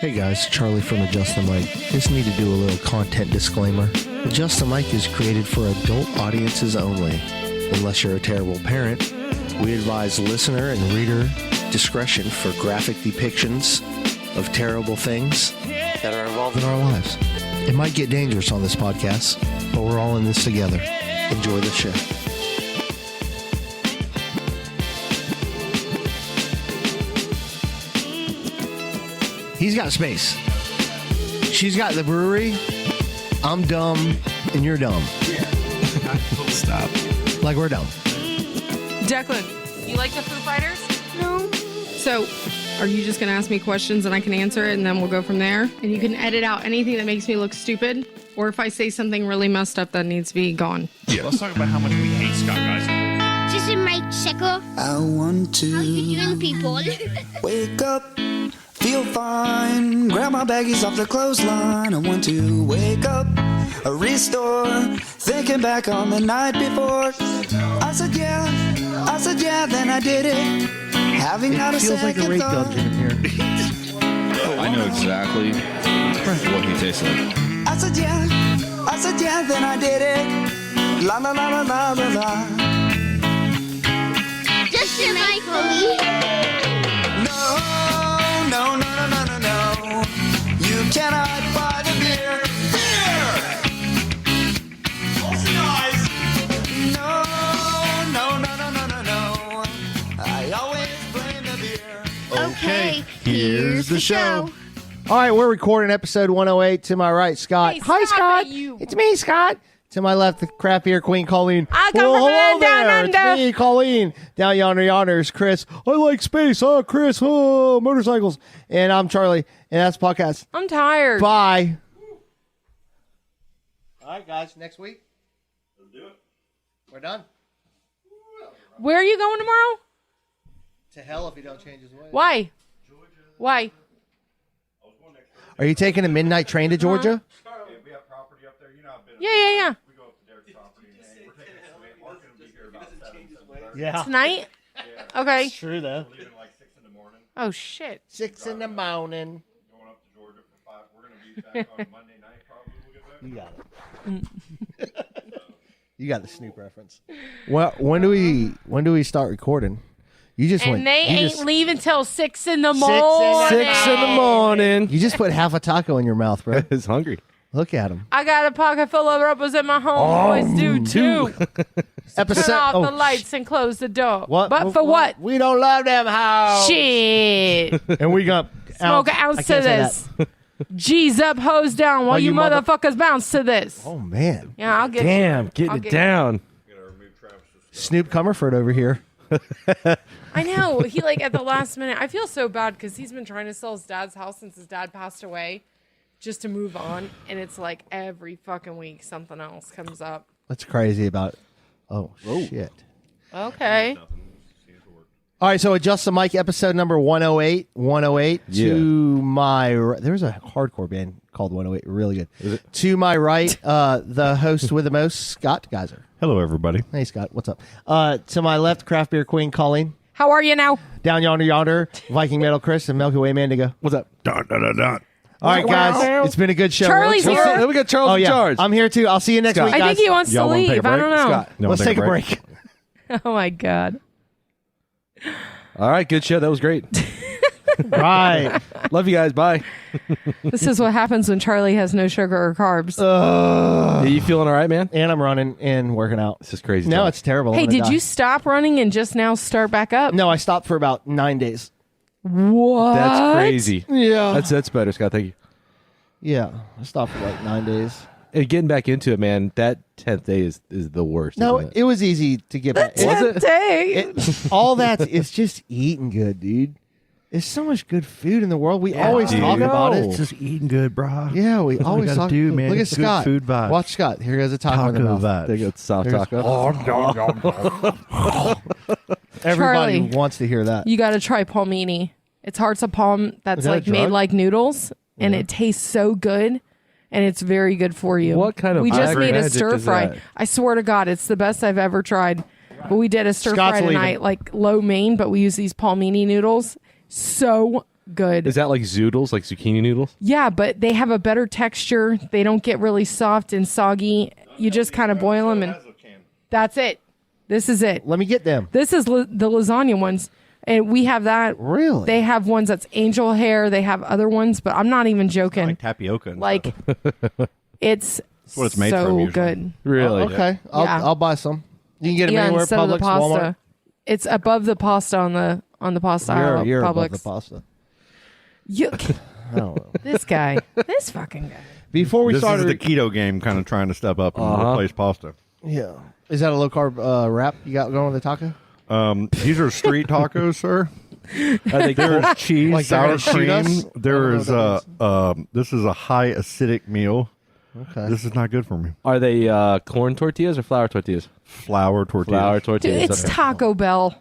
Hey guys, Charlie from Adjust the Mic. Just need to do a little content disclaimer. Adjust the Mic is created for adult audiences only. Unless you're a terrible parent, we advise listener and reader discretion for graphic depictions of terrible things that are involved in our lives. It might get dangerous on this podcast, but we're all in this together. Enjoy the show. He's got space. She's got the brewery. I'm dumb, and you're dumb. Stop. Like we're dumb. Declan, you like the Foo Fighters? No. So, are you just going to ask me questions and I can answer it and then we'll go from there? And you can edit out anything that makes me look stupid, or if I say something really messed up that needs to be gone. Yeah, let's talk about how much we hate Scott, guys. Just in my circle. I want to How you doing, people? wake up, feel fine, grab my baggies off the clothesline. I want to wake up, restore, thinking back on the night before. I said yeah, then I did it. Having not a Feels like a second rape thought. dungeon in here. I know exactly what he tastes like. I said yeah, then I did it. La la la la la la la. Just in my Chloe. No. You cannot buy the beer. No. I always blame the beer. Okay, here's the show. All right, we're recording episode 108. To my right, Scott. Hey, Hi, stop Scott. it, you. It's me, Scott. To my left, the crap ear queen, Colleen. I come Well, from hello down there. under. It's me, Colleen. Down yonder is Chris. I like space. Oh, Chris. Oh, motorcycles. And I'm Charlie. And that's the podcast. I'm tired. Bye. All right, guys. Next week. Let's do it. We're done. Where are you going tomorrow? To hell if he don't change his ways. Why? Why? Are you taking a midnight train to Georgia? We have property up there. You know, I've been. Yeah. We go up to Derek's property. And we're taking it. Mark will be here about 7:30. Yeah. Tonight? Okay. True, though. Leaving like 6 in the morning. Oh, shit. 6 in the morning. Going up to Georgia for 5. We're gonna be back on Monday night. Probably we'll get back. You got it. You got the Snoop reference. Well, when do we start recording? You just went. And they you ain't just, leaving till 6 in the in morning. the 6 in the morning. You just put half a taco in your mouth, bro. It's hungry. Look at him. I got a pocket full of rubbers and my homeboys do too. Episode. Turn off oh, the lights and close the door. What? But for what? We don't love them hoes. Shit. And we got Smoke an ounce to this. G's up, hose down while Oh, you you mother- motherfuckers bounce to this. Oh man, Yeah, I'll get Damn, you. getting I'll it get down. Snoop Comerford over here. I know. He like at the last minute. I feel so bad because he's been trying to sell his dad's house since his dad passed away, just to move on. And it's like every fucking week something else comes up. What's crazy about? Oh shit. Okay. All right, so Adjust the Mic episode number 108. 108. Yeah. To my there's a hardcore band called 108. Really good. Is it? To my right, the host with the most, Scott Geyser. Hello, everybody. Hey, Scott. What's up? To my left, craft beer queen, Colleen. How are you now? Down yonder, Viking Metal Chris, and Milky Way Mandigo. What's up? Dun, dun, dun, dun. All right, guys. It's been a good show. Charlie's Let's- here. Then we got Charles Oh, in yeah. charge. I'm here, too. I'll see you next Scott. week, I guys. think he wants to Y'all wanna take a leave. I break? don't know. Scott, you wanna Let's take a break. Oh my god. All right, good show. That was great. Right. Love you guys. Bye. This is what happens when Charlie has no sugar or carbs. Are you feeling all right, man? And I'm running and working out. This is crazy. No, talk. it's terrible. Hey, I'm gonna did you die. stop running and just now start back up? No, I stopped for about 9 days. What? That's crazy. Yeah. That's better, Scott. Thank you. Yeah. I stopped for like 9 days. And getting back into it, man, that 10th day is the worst. No, isn't it was easy to get back. Was it? Day. All that, it's just eating good, dude. There's so much good food in the world. We always dude. talk about No. it. It's just eating good, bro. Yeah, we That's what always gotta talk. do, man. Look at It's good Scott. food vibes. Watch Scott. Here goes a taco in the Taco mouth. vibes. They go soft There's- taco. Everybody Charlie. wants to hear that. You got to try palmini. It's hearts of palm that's Is that a like made drug? like noodles, and it tastes so good, and it's very good for you. What kind of We just black made a magic stir is fry. that? I swear to God, it's the best I've ever tried. But we did a stir Scott's fry leaving. tonight, like lo mein, but we use these palmini noodles. So good. Is that like zoodles, like zucchini noodles? Yeah, but they have a better texture. They don't get really soft and soggy. You just kind of boil them, and that's it. This is it. Let me get them. This is the lasagna ones, and we have that. Really? They have ones that's angel hair. They have other ones, but I'm not even joking. Like tapioca. And Like, it's what it's made so from usually. good. Really? Okay. Yeah. I'll buy some. You can get them Yeah, anywhere. instead of the Publix, pasta, Walmart. it's above the pasta on the pasta aisle. You're Publix. above the pasta. You, I don't know. this guy, this fucking guy. Before we This started, is the keto game kind of trying to step up and replace pasta. yeah. Is that a low carb wrap you got going with the taco? These are street tacos, sir. I think There's cheese, Like they're sour gonna shoot us? cream. There I is don't know this is a high acidic meal. Okay. This is not good for me. Are they corn tortillas or flour tortillas? Flour tortillas. Flour Dude, tortillas. it's okay. Taco Bell.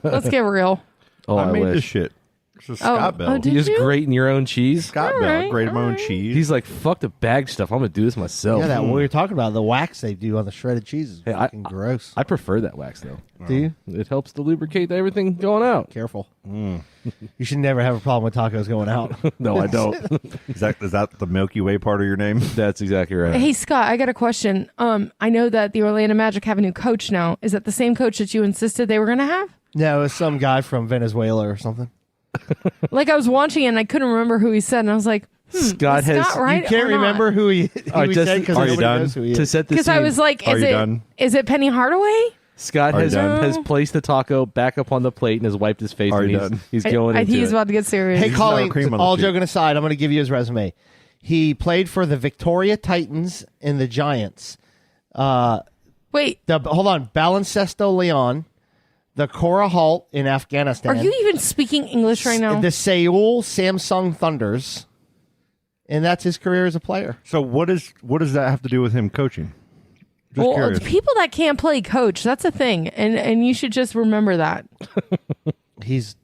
Let's get real. Oh, I I made this wish. shit. This is Scott Bell. did You just you? grating your own cheese? Scott All Bell. right, Grated my all own right. cheese. He's like, fuck the bag stuff. I'm gonna do this myself. Yeah, that when we were talking about the wax they do on the shredded cheese is Hey, fucking gross. I prefer that wax though. Do you? It helps to lubricate everything going out. Careful. You should never have a problem with tacos going out. No, I don't. is that the Milky Way part of your name? That's exactly right. Hey Scott, I got a question. I know that the Orlando Magic have a new coach now. Is that the same coach that you insisted they were going to have? No, it's some guy from Venezuela or something. Like I was watching it and I couldn't remember who he said, and I was like, Scott is has Scott right? You can't remember who he right, just- said because are you nobody done? knows who he to is. set the Because I scene. was like, Are is you it done? is it Penny Hardaway? Scott Are you has done? has placed the taco back up on the plate and has wiped his face. Are and you he's, done? he's going I into think he's it. about to get serious. Hey, sour Colleen, cream on the all cheek. joking aside, I'm going to give you his resume. He played for the Victoria Titans and the Giants. Wait, Hold on. Baloncesto Leon, the Cora Halt in Afghanistan. are you even speaking English right now? The Seoul Samsung Thunders. And that's his career as a player. So what does that have to do with him coaching? Just Well, curious. people that can't play coach, that's a thing, and you should just remember that He's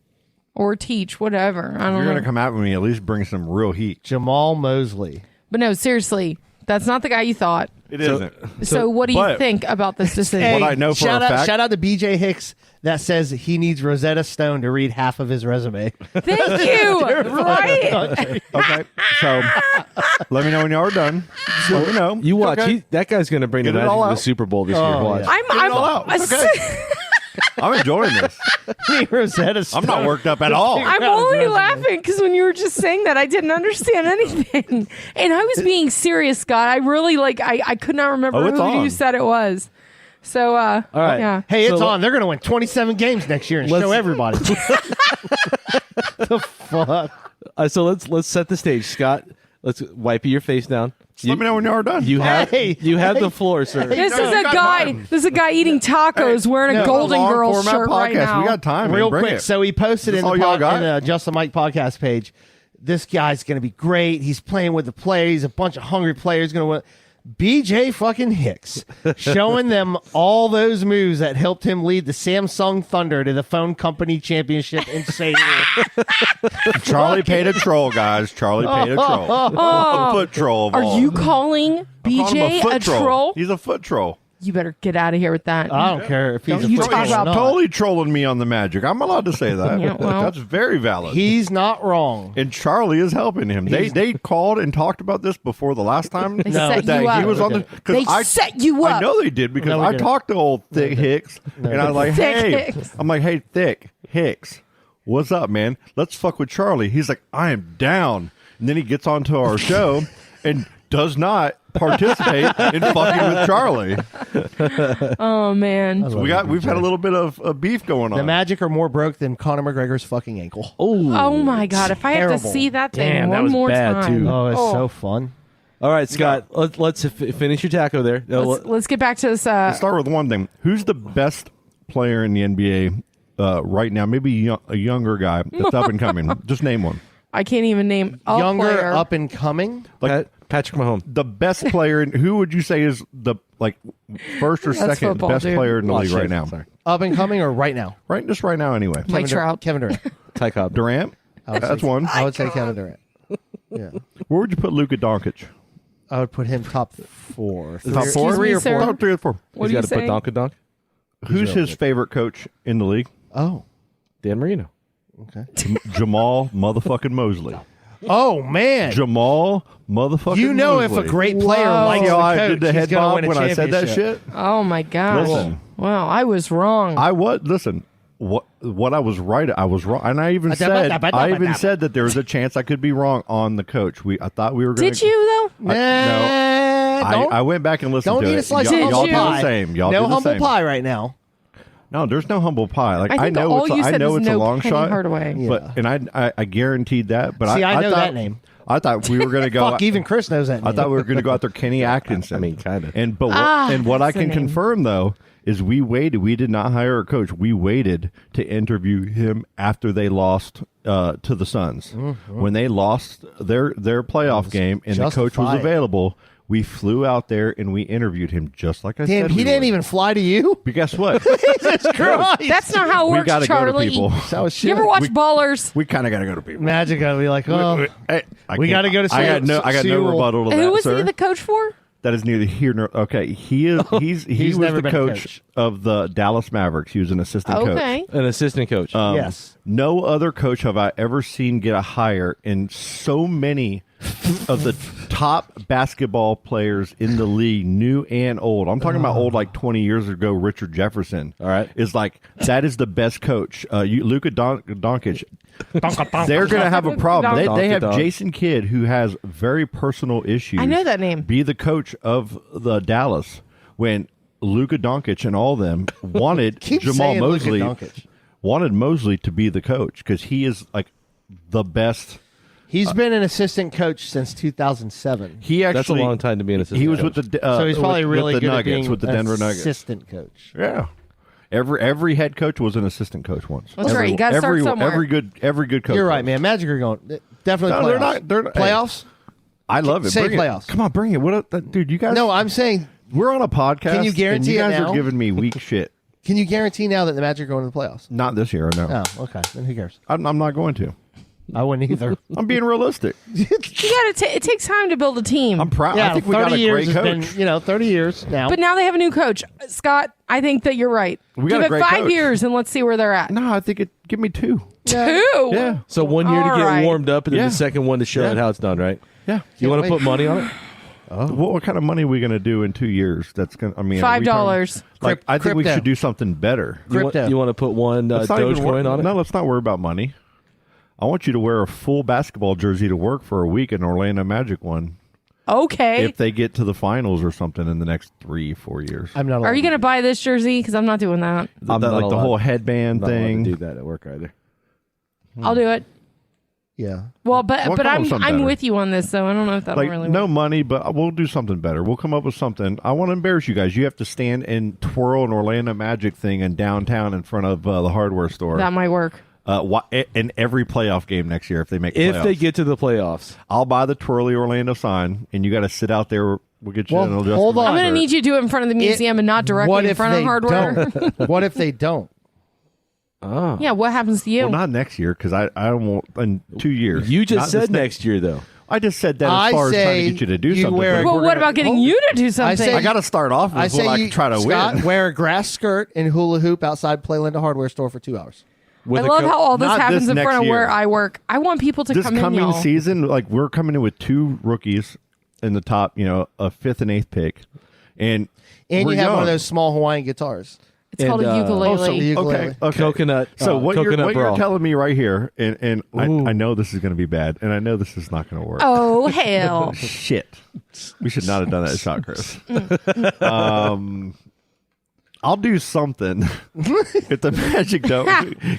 or teach whatever. I If don't you're know. gonna come out with me, at least bring some real heat. Jamal Mosley. But no, seriously, that's not the guy you thought. It isn't. So what do you but- think about this decision? What I know for shout a out, fact- shout out to BJ Hicks that says he needs Rosetta Stone to read half of his resume. Thank you. Right? Okay, so let me know when y'all are done. Just let me know. You watch. Okay. That guy's going to bring Get the it Magic all to the out. Super Bowl this year. Oh, Watch. yeah. I'm all out. It's okay. I'm enjoying this. Rosetta Stone. I'm not worked up at all. I'm only laughing because when you were just saying that, I didn't understand anything, and I was being serious, Scott. I really I could not remember Oh, it's who on. you said it was. So, All right. yeah. Hey, it's So- on. They're going to win 27 games next year and Let's- show everybody. the fuck? So let's set the stage, Scott. Let's wipe your face down. Just let me know when y'all are done. You have Hey, you have hey, the floor, sir. This No, is we a got guy. time. This is a guy eating tacos, wearing a no, Golden Long Girls format shirt right podcast. now. We got time. Real man. Bring quick. it. So he posted That's in all the, y'all got? in the Just the Mike podcast page. This guy's going to be great. He's playing with the players. A bunch of hungry players going to win. BJ fucking Hicks showing them all those moves that helped him lead the Samsung Thunder to the phone company championship in Seoul. Charlie paid a troll, guys. Charlie paid a troll. A foot troll. Of all. Are you calling I'm calling him BJ foot a troll? He's a foot troll. You better get out of here with that. I don't care if he's Don't a you football talk or about not. Totally trolling me on the Magic. I'm allowed to say that. Yeah, well. That's very valid. He's not wrong. And Charlie is helping him. They called and talked about this before the last time. They set that you he up. was on the. 'cause They set you I up. know they did because No, we I didn't. talked to old Thick Hicks, and I was like, Thick "Hey, Hicks. I'm like, hey, Thick Hicks, what's up, man? Let's fuck with Charlie." He's like, "I am down." And then he gets onto our show and does not participate in fucking with Charlie. Oh man. So we've had a little bit of beef going on. The Magic are more broke than Conor McGregor's fucking ankle. Oh my God! If I have to terrible. see that thing Damn, that one was more bad, time, too. Oh, it's so fun. All right, Scott. Let's finish your taco there. let's get back to this. Let's start with one thing. Who's the best player in the NBA right now? Maybe a younger guy that's up and coming. Just name one. I can't even name a Younger, player. up and coming. Like Patrick Mahomes. the best player. Who would you say is the first or That's second football, best dude. player in the Oh, league shit. right now? Sorry. Up and coming or right now? Right, just right now. Anyway, Mike Trout. Kevin Durant. Ty Cobb. Durant. would That's say- one. I would say Kevin Durant. Yeah. Where would you put Luka Doncic? I would put him top four. Top four? Excuse me, sir? Top 3 or 4. What He's do you got to put say? Donkadonk. Who's his favorite coach in the league? Oh. Dan Marino. Okay. Jamal motherfucking Mosley. Oh man, Jamal motherfucking you know Mosley. if a great player Whoa. likes See the how I coach, did the he's head gonna bob win a when I said that championship. shit? Oh my gosh. Listen. Wow, I was wrong. I was listen. What I was right. I was wrong, and I even said that there was a chance I could be wrong on the coach. I thought we were going. Did you though? I went back and listened Don't to eat it. a slice Did of humble you? Y'all do pie. the same. Y'all no do the humble same. pie right now. No, there's no humble pie. Like I think know all it's you I said know is it's no a long Penny shot, Hardaway. but and I guaranteed that. But See, I know thought, that name. I thought we were going to go. Fuck, even Chris knows that name. I thought we were going to go out there, Kenny Atkinson. I mean, kinda. And what I that's the can name. confirm though is we waited. We did not hire a coach. We waited to interview him after they lost to the Suns. When they lost their playoff game and the coach was justified. available, we flew out there and we interviewed him just like I Damn, said. he we didn't would. even fly to you. But guess what? Jesus Christ. That's not how it we works, got to go to Charlie. people. That was You ever watch Ballers? We kind of got to go to people. Magic gonna be like, oh, we can't- gotta go to I got no Seoul. rebuttal to Who that, was sir. he the coach for? That is neither here nor okay. He is he was never the been a coach, coach. of the Dallas Mavericks. He was an assistant Okay. coach. An assistant coach. yes. No other coach have I ever seen get a hire in so many of the top basketball players in the league, new and old. I'm talking about old, like 20 years ago. Richard Jefferson. All right. Is like that is the best coach. Luka Doncic. They're going to have a problem. They have Donkey. Jason Kidd, who has very personal issues. I know that name. Be the coach of the Dallas when Luka Doncic and all them wanted Keep Jamal saying Luka Mosley. Doncic. Wanted Mosley to be the coach because he is like the best. He's been an assistant coach since 2007. He actually That's a long time to be an assistant He was coach. with the So he's probably with really the good Nuggets at being with the an Denver Nuggets. assistant coach. Yeah, every head coach was an assistant coach once. That's right. You gotta start somewhere. Every good coach. You're right, was. man. Magic are going definitely. No, playoffs. they're not- they're not- playoffs. I love it. Say Bring it. playoffs. Come on, bring it. Dude? You guys. No, I'm saying. we're on a podcast. Can you guarantee and you it guys now? are giving me weak shit. Can you guarantee now that the Magic are going to the playoffs? Not this year. No, Oh, okay. Then who cares? I'm not going to. I wouldn't either. I'm being realistic. You gotta. It takes time to build a team. I'm proud. Yeah, I think we 30 got a years great has coach. been, 30 years now. But now they have a new coach, Scott. I think that you're right. We got Give a it great 5 coach. years and let's see where they're at. No, I think give me 2. 2. Yeah. So 1 year to All get right. warmed up, and then Yeah. the second one to show Yeah. it how it's done, right? Yeah. You want wait. to put money on it? What kind of money are we going to do in 2 years? That's going. I mean, are we $5. talking- Like, I think we Crypto. should do something better. Crypto. You want to put one Let's not even Dogecoin on it? No, let's not worry about money. I want you to wear a full basketball jersey to work for a week, an Orlando Magic one, Okay. if they get to the finals or something in the next 3-4 years. I'm not. Are you going to buy this jersey? Because I'm not doing that. I'm not like the allowed- whole headband Not allowed thing. to do that at work either. I'll do it. Yeah. Well, but We'll but come up I'm with something better. with you on this, so I don't know if that'll Like really no work. money, but we'll do something better. We'll come up with something. I want to embarrass you guys. You have to stand and twirl an Orlando Magic thing in downtown in front of the hardware store. That might work. In every playoff game next year, if they make the If playoffs. they get to the playoffs, I'll buy the twirly Orlando sign, and you got to sit out there. We'll get you Well, an adjustable hold on. I'm going to shirt. need you to do it in front of the museum and not directly What in if front they of hardware. don't? What if they don't? Yeah, what happens to you? Well, not next year because I don't want in 2 years. you Not just this said next year, though. I just said that I as far as trying say to get you to do you something. wear but a- well, we're what gonna- about getting you to do something? say- I got to start off I with say what I you can try to Scott, win. wear a grass skirt and hula hoop outside Playland Hardware store for 2 hours. With I a love co- how all this Not happens this in next front of year. where I work. I want people to This come in, coming y'all. season, like we're coming in with 2 rookies in the top, a 5th and 8th pick, and And we're you have one of young. those small Hawaiian guitars. It's called a And, ukulele. ukulele. Okay. Coconut. So what you're coconut bra. telling me right here, and I know this is going to be bad, and I know this is not going to work. Oh hell! Shit, we should not have done that shot, Chris. I'll do something if the Magic don't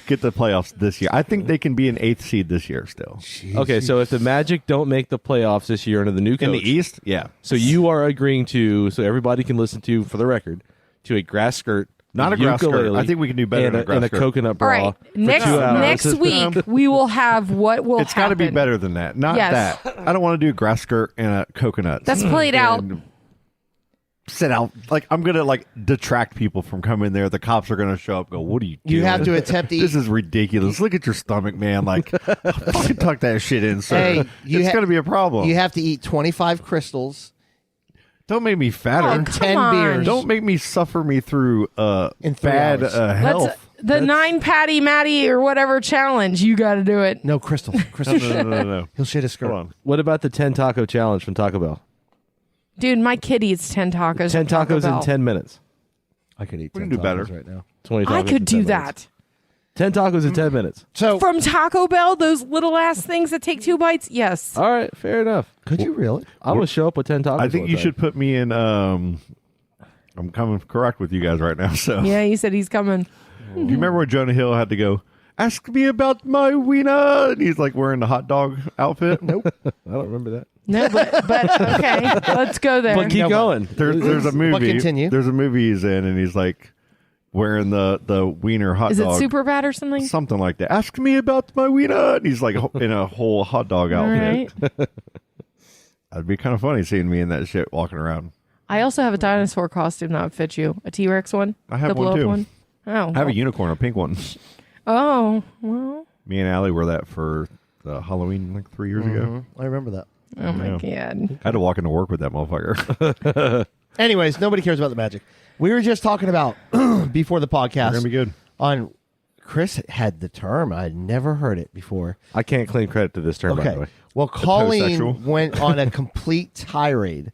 get the playoffs this year. I think they can be an 8th seed this year still. Okay, so if the Magic don't make the playoffs this year under the new coach, In the East, yeah. so you are agreeing to, so everybody can listen to, for the record, to a grass skirt, Not a grass skirt. ukulele, I think we can do better and than a grass and a skirt. coconut All bra. right, for next 2 hours. next week we will have what will It's got to be happen. better than that. Not Yes. that. I don't want to do a grass skirt and a coconut. That's played out. And sit out. Like I'm gonna detract people from coming there. The cops are gonna show up. And go, what are you doing? You have to attempt to This eat. is ridiculous. Look at your stomach, man. Like, fucking tuck that shit in, sir. Hey, it's going to be a problem. You have to eat 25 crystals, Don't make me fatter. Oh, come 10 on. beers. Don't make me suffer me through In 3 bad hours. health. The 9 Patty Matty or whatever challenge. You got to do it. No, Crystal. No. He'll shit his skirt. Hold on. What about the 10 taco challenge from Taco Bell? Dude, my kid eats 10 tacos. 10 at Taco tacos in Bell. 10 minutes. I could eat We 10 can do better. tacos right now. 20 tacos I in could 10 do minutes. that. 10 tacos in 10 minutes. So, From Taco Bell, those little ass things that take 2 bites? Yes. All right, fair enough. could you really? I'm going to show up with 10 tacos. I think one you time. should put me in. I'm coming correct with you guys right now. So, Yeah, he said he's coming. do you remember when Jonah Hill had to go? Ask me about my wiener, and he's like wearing the hot dog outfit. Nope. I don't remember that. No, but okay, let's go there. But keep going. There's a movie. continue. There's a movie he's in, and he's like wearing the wiener hot Is it dog. super bad or something? Something like that. Ask me about my wiener. And he's like in a whole hot dog All outfit. right. That'd be kind of funny seeing me in that shit walking around. I also have a dinosaur costume that would fit you. A T-Rex one. I have the one, blow-up too. One. Oh. I have a unicorn, a pink one. Oh well. Me and Allie wore that for Halloween like 3 years ago. I remember that. Oh my Yeah. god. I had to walk into work with that motherfucker. Anyways, nobody cares about the magic. We were just talking about before the We're podcast gonna be good. on Chris had the term. I'd never heard it before. I can't claim credit to this term, by the Okay. way. Well, Colleen posexual. went on a complete tirade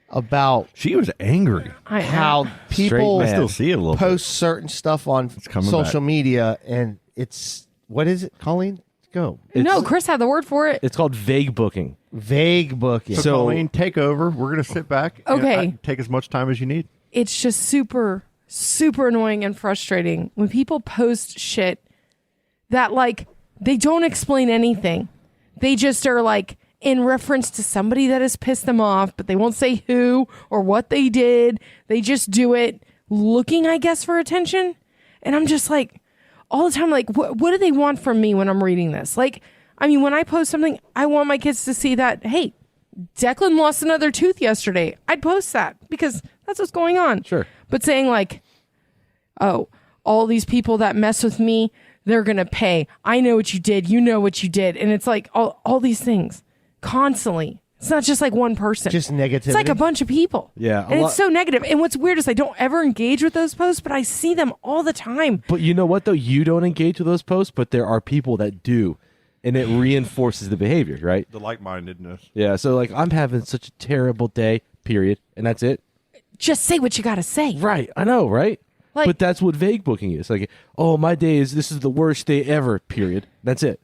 about She was angry. how people man. I still see it a little post certain stuff on coming social back. media, and it's what is it, Colleen? Go. No, Chris had the word for it. It's called vague booking. Vague booking. bit. So, Colleen, take over. We're gonna sit back. and, Okay. take as much time as you need. It's just super annoying and frustrating when people post shit that like they don't explain anything. They just are like in reference to somebody that has pissed them off, but they won't say who or what they did. They just do it looking, I guess, for attention. And I'm just like all the time, like, what do they want from me when I'm reading this? Like, I mean, when I post something, I want my kids to see that, hey, Declan lost another tooth yesterday. I'd post that because that's what's going on. Sure. But saying like, oh, all these people that mess with me, they're going to pay. I know what you did. You know what you did. And it's like all these things constantly. It's not just like one person. Just negativity. It's like a bunch of people. Yeah, a And lot- it's so negative. And what's weird is I don't ever engage with those posts, but I see them all the time. But you know what, though? You don't engage with those posts, but there are people that do. And it reinforces the behavior, right? The like-mindedness. Yeah, so like I'm having such a terrible day, period. And that's it. Just say what you got to say. Right, I know, right? Like- but that's what vague booking is. Like, oh, this is the worst day ever, period. That's it.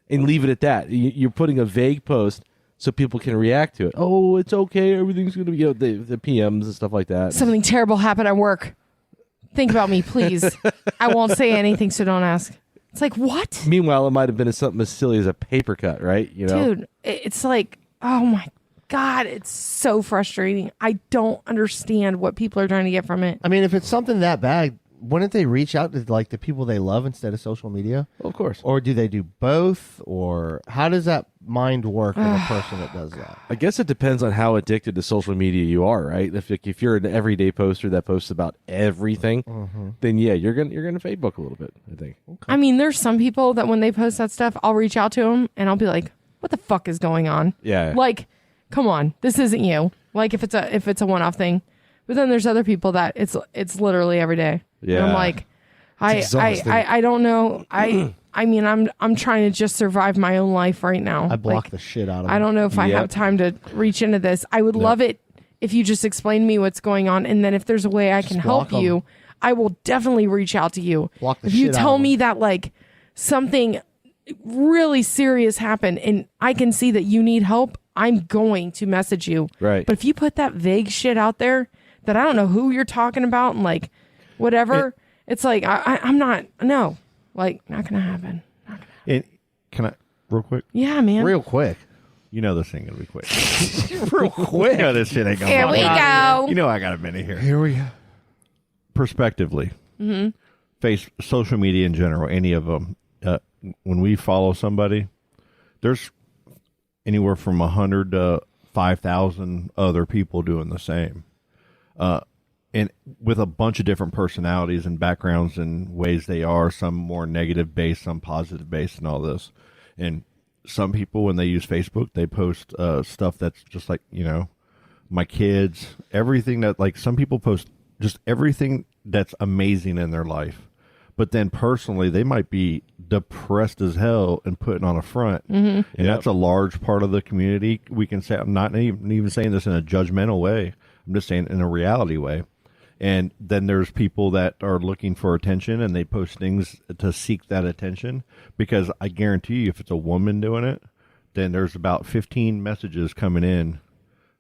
And leave it at that. You're putting a vague post so people can react to it. Oh, it's okay. Everything's going to be, the PMs and stuff like that. Something terrible happened at work. Think about me, please. I won't say anything, so don't ask. It's like, what? Meanwhile, it might have been something as silly as a paper cut, right? You know? Dude, it's like, oh my God, it's so frustrating. I don't understand what people are trying to get from it. I mean, if it's something that bad, wouldn't they reach out to like the people they love instead of social media? Well, of course. Or do they do both? Or how does that mind work in a person that does that? I guess it depends on how addicted to social media you are, right? If you're an everyday poster that posts about everything, then yeah, you're gonna fade book a little bit. I think. I mean, there's some people that when they post that stuff, I'll reach out to them and I'll be like, what the fuck is going on? Yeah. Like, come on, this isn't you. Like if it's a one-off thing. But then there's other people that it's literally every day. And Yeah. I'm like, I don't know. I mean, I'm trying to just survive my own life right now. I block Like, the shit out of it. I don't know if I Yep. have time to reach into this. I would love it if you just explain to me what's going on, and then if there's a way I can help block 'em. you, I will definitely reach out to you. Block the if you shit out tell of 'em. me that like something really serious happened and I can see that you need help, I'm going to message you. Right. But if you put that vague shit out there that I don't know who you're talking about and like whatever, it's like I'm not like not gonna happen. And can I real quick? Yeah, man. Real quick. You know this ain't gonna be quick. Real quick. You know this shit ain't gonna. Here be we quick. go. You know I got a minute here. Here we go. Perspectively, face social media in general, any of them. When we follow somebody, there's anywhere from 100 to 5,000 other people doing the same, and with a bunch of different personalities and backgrounds and ways they are. Some more negative based, some positive based, and all this. And some people, when they use Facebook, they post stuff that's just like, my kids, everything that, like, some people post just everything that's amazing in their life. but then personally they might be depressed as hell and putting on a front. And that's a large part of the community. We can say, I'm not even saying this in a judgmental way. I'm just saying in a reality way. And then there's people that are looking for attention and they post things to seek that attention, because I guarantee you if it's a woman doing it, then there's about 15 messages coming in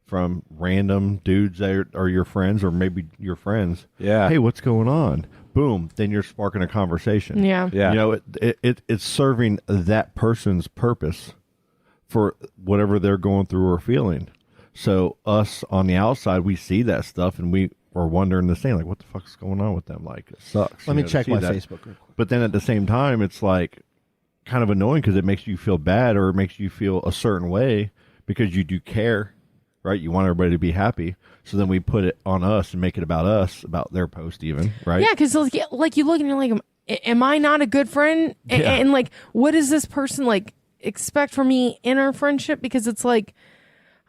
from random dudes that are your friends or maybe your friends. Yeah. Hey, what's going on? Boom. Then you're sparking a conversation. Yeah. Yeah. You know, it's serving that person's purpose for whatever they're going through or feeling. So us on the outside, we see that stuff and we are wondering the same, like, what the fuck is going on with them? Like, it sucks. Let you me know, to check see my that. Facebook real quick. But then at the same time, it's like kind of annoying because it makes you feel bad or it makes you feel a certain way because you do care, right? You want everybody to be happy. So then we put it on us and make it about us, about their post even, right? Yeah, because like you look and you're like, am I not a good friend? And like, what does this person like expect from me in our friendship? Because it's like,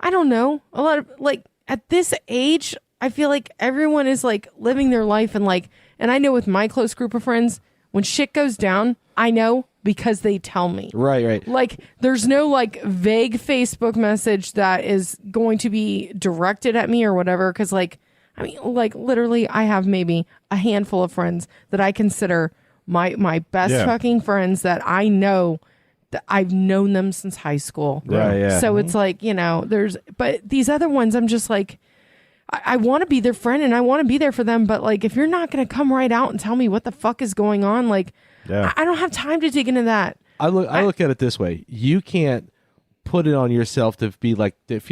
I don't know, a lot of like at this age, I feel like everyone is like living their life and like, and I know with my close group of friends, when shit goes down, I know because they tell me. Right. Like, there's no like vague Facebook message that is going to be directed at me or whatever. Cause like, I mean, like literally I have maybe a handful of friends that I consider my best fucking friends that I know that I've known them since high school. Right, yeah. So it's like, you know, but these other ones, I'm just like, I want to be their friend and I want to be there for them. But like, if you're not going to come right out and tell me what the fuck is going on, like, I don't have time to dig into that. I look at it this way: you can't put it on yourself to feel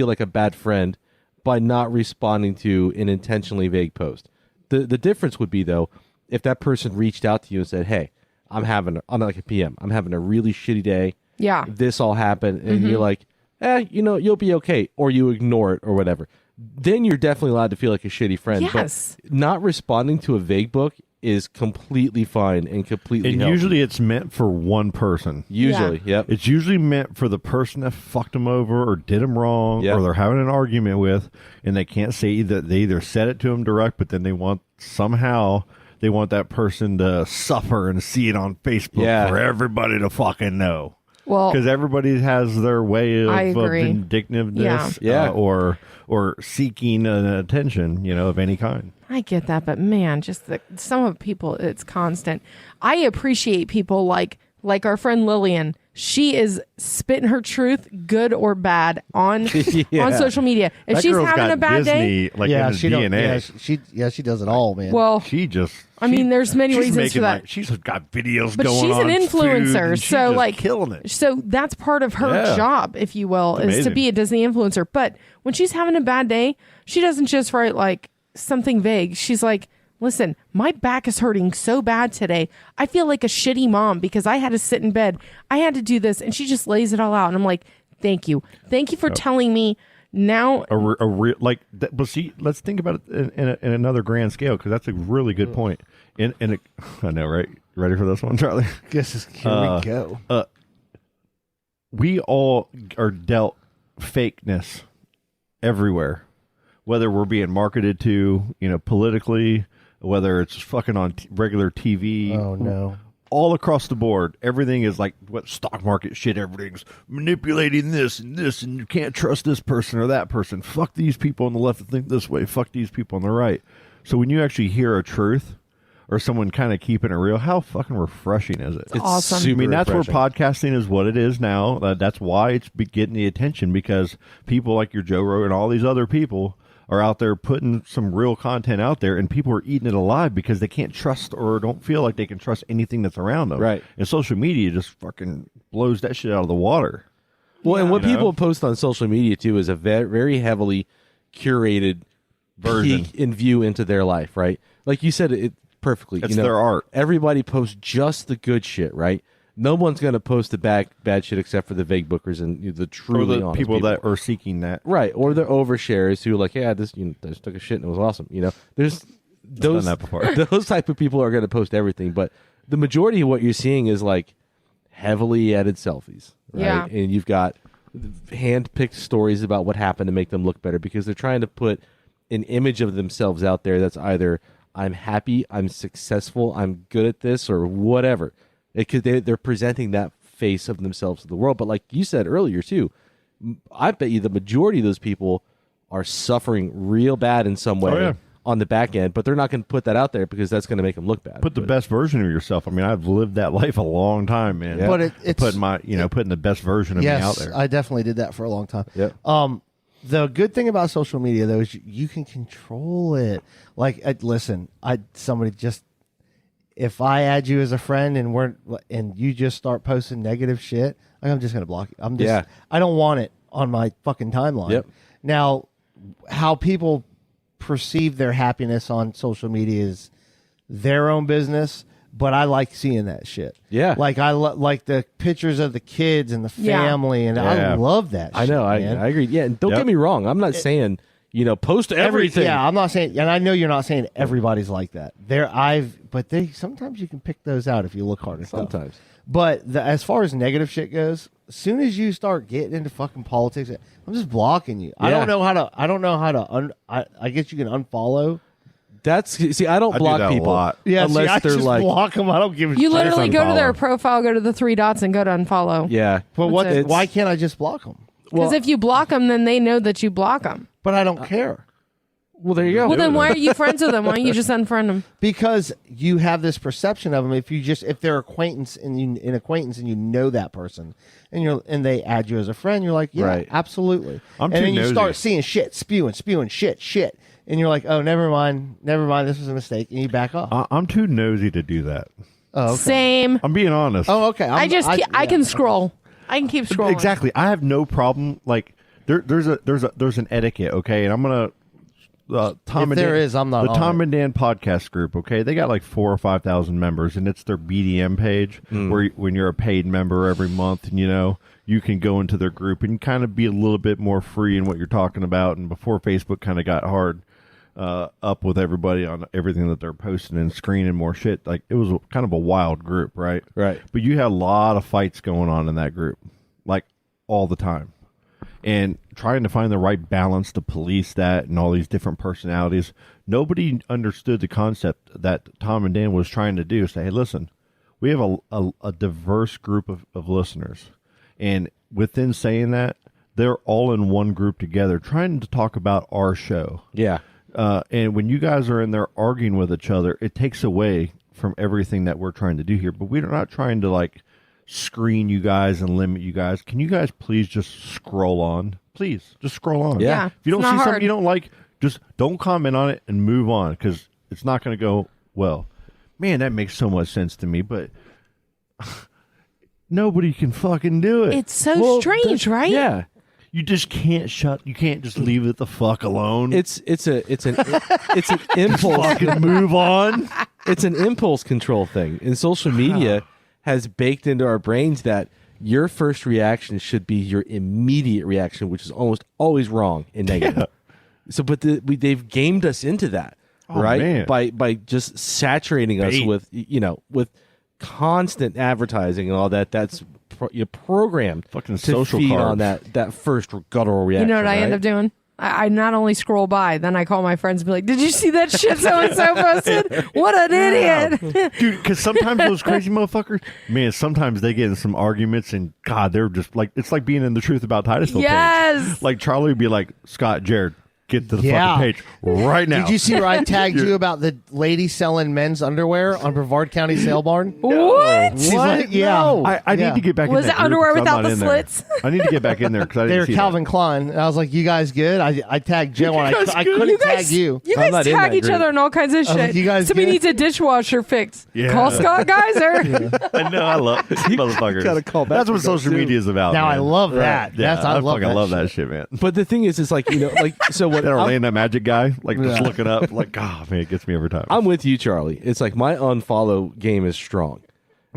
like a bad friend by not responding to an intentionally vague post. The difference would be though if that person reached out to you and said, "Hey, I'm like a PM. I'm having a really shitty day. Yeah. This all happened," and you're like, you'll be okay, or you ignore it or whatever. Then you're definitely allowed to feel like a shitty friend. Yes. But not responding to a vague book is completely fine and completely And healthy. usually it's meant for one person. Usually, yep. It's usually meant for the person that fucked them over or did them wrong Yep. or they're having an argument with, and they can't say that they either said it to them direct, but then they want that person to suffer and see it on Facebook for everybody to fucking know. Well, Because everybody has their way I of agree. vindictiveness Yeah. or seeking an attention, of any kind. I get that, but man, just some of people, it's constant. I appreciate people like our friend Lillian. She is spitting her truth, good or bad, on social media. If That she's girl's having got a bad Disney, day, like in his she don't. DNA. She does it all, man. well, there's many she's reasons making, for that. like, she's got videos But going she's on. an food, influencer, and she's so just like killing it. So that's part of her job, if you will, is to amazing. be a Disney influencer. But when she's having a bad day, she doesn't just write like something vague. She's like, listen, my back is hurting so bad today. I feel like a shitty mom because I had to sit in bed. I had to do this. And she just lays it all out. And I'm like, thank you. Thank you for telling me now. But see, let's think about it in another grand scale, because that's a really good point. I know, right? Ready for this one, Charlie? Here we go. We all are dealt fakeness everywhere, whether we're being marketed to, politically, whether it's fucking on regular TV. Oh no. All across the board, everything is like what stock market shit. Everything's manipulating this, and you can't trust this person or that person. Fuck these people on the left that think this way. Fuck these people on the right. So when you actually hear a truth or someone kind of keeping it real, how fucking refreshing is it? It's awesome. super I mean, that's refreshing. where podcasting is what it is now. That's why it's getting the attention, because people like your Joe Rogan and all these other people are out there putting some real content out there, and people are eating it alive because they can't trust or don't feel like they can trust anything that's around them. Right. And social media just fucking blows that shit out of the water. Well, and what You know? people post on social media too is a very heavily curated Version. peek and view into their life, right? Like you said it perfectly. It's their art. Everybody posts just the good shit, right? No one's going to post the bad shit except for the vague bookers and the Or truly the honest people that are seeking that. right, or the overshares who are like, yeah, this I just took a shit and it was awesome. There's those that before. those type of people are going to post everything, but the majority of what you're seeing is like heavily edited selfies, right? Yeah. And you've got hand-picked stories about what happened to make them look better because they're trying to put an image of themselves out there that's either I'm happy, I'm successful, I'm good at this, or whatever. They're presenting that face of themselves to the world. But like you said earlier too, I bet you the majority of those people are suffering real bad in some way. Oh, yeah. On the back end, but they're not going to put that out there because that's going to make them look bad. Put the best version of yourself. I mean, I've lived that life a long time, man. Yeah. But it's putting the best version of me out there. I definitely did that for a long time. Yep. The good thing about social media though is you can control it. Like, listen, if I add you as a friend and you just start posting negative shit, I'm just gonna block you. I don't want it on my fucking timeline. Yep. Now, how people perceive their happiness on social media is their own business, but I like seeing that shit. Yeah. Like I like the pictures of the kids and the Yeah. family, and I Yeah. love that. I know. shit, man. I agree. Yeah, and don't Yep. get me wrong. I'm not saying post everything. Yeah, I'm not saying, and I know you're not saying everybody's like that. But sometimes you can pick those out if you look hard enough. Sometimes. But as far as negative shit goes, as soon as you start getting into fucking politics, I'm just blocking you. I Yeah. don't know how to. I guess you can unfollow. I don't I do block that a people lot. Yeah, unless I they're just like, block them. I don't give a You shit. literally go to their unfollow. profile, go to the 3 dots, and go to unfollow. yeah. But That's it. why can't I just block them? Because if you block them, then they know that you block them. But I don't care. Well, there you go. Well, then why are you friends with them? Why don't you just unfriend them? Because you have this perception of them. If they're acquaintance and you know that person and they add you as a friend, you're like, yeah, Right. absolutely. I'm and too then you nosy. start seeing shit, spewing shit, and you're like, oh, never mind, this was a mistake, and you back off. I'm too nosy to do that. Oh, okay. Same. I'm being honest. Oh, okay. I can scroll. I can keep scrolling. Exactly. I have no problem. Like there's an etiquette. Okay, and I'm gonna. Tom If and there Dan, is, I'm not the on Tom it. and Dan podcast group. Okay, they got like 4,000 or 5,000 members, and it's their BDM page where when you're a paid member every month, and you can go into their group and kind of be a little bit more free in what you're talking about. And before Facebook kind of got hard up with everybody on everything that they're posting and screening more shit, like it was kind of a wild group, right? Right. But you had a lot of fights going on in that group, like all the time. And trying to find the right balance to police that and all these different personalities. Nobody understood the concept that Tom and Dan was trying to do. Say, hey, listen, we have a diverse group of listeners. And within saying that, they're all in one group together trying to talk about our show. Yeah. And when you guys are in there arguing with each other, it takes away from everything that we're trying to do here. But we're not trying to like screen you guys and limit you guys. Can you guys please just scroll on? Please, just scroll on. Yeah. If you don't It's see not something hard. you don't like, just don't comment on it and move on because it's not going to go well. Man, that makes so much sense to me, but nobody can fucking do it. It's so strange, right? Yeah. You just can't you can't just leave it the fuck alone. It's an impulse. fucking move on. It's an impulse control thing. And social media has baked into our brains that your first reaction should be your immediate reaction, which is almost always wrong and negative. So, but they've gamed us into that, right? man. By just saturating us Bait. with constant advertising and all that. That's you're programmed Fucking to social feed carbs. on that first guttural You reaction. know what I end right? up doing? I not only scroll by, then I call my friends and be like, did you see that shit so-and-so posted? What an idiot. Dude, because sometimes those crazy motherfuckers, man, sometimes they get in some arguments and God, they're just like, it's like being in the Truth About Titusville Yes. page. Like Charlie would be like, Scott, Jared, get to the Yeah. fucking page right now. Did you see where I tagged you about the lady selling men's underwear on Brevard County Sale Barn? What? She's like, yeah. I Yeah. need to get back Was in that it underwear group 'cause I'm without not the in there. slits? I need to get back in there because I They didn't were see Calvin Klein. And I was like, you guys good? I tagged Joe and I couldn't You tag guys, you. you I'm guys not in tag that each group. other in all kinds of was shit. like, you guys Somebody good? needs a dishwasher fixed. Yeah. Call Scott Geyser. that. I know, I love these motherfuckers. gotta call back That's what to that, social too. media is about. Now man. I love that. Yeah, That's, I love fucking that love shit. that shit, man. But the thing is, it's like so what That I'm- Orlando Magic guy, like just Yeah. looking up, like, oh man, it gets me every time. I'm with you, Charlie. It's like my unfollow game is strong,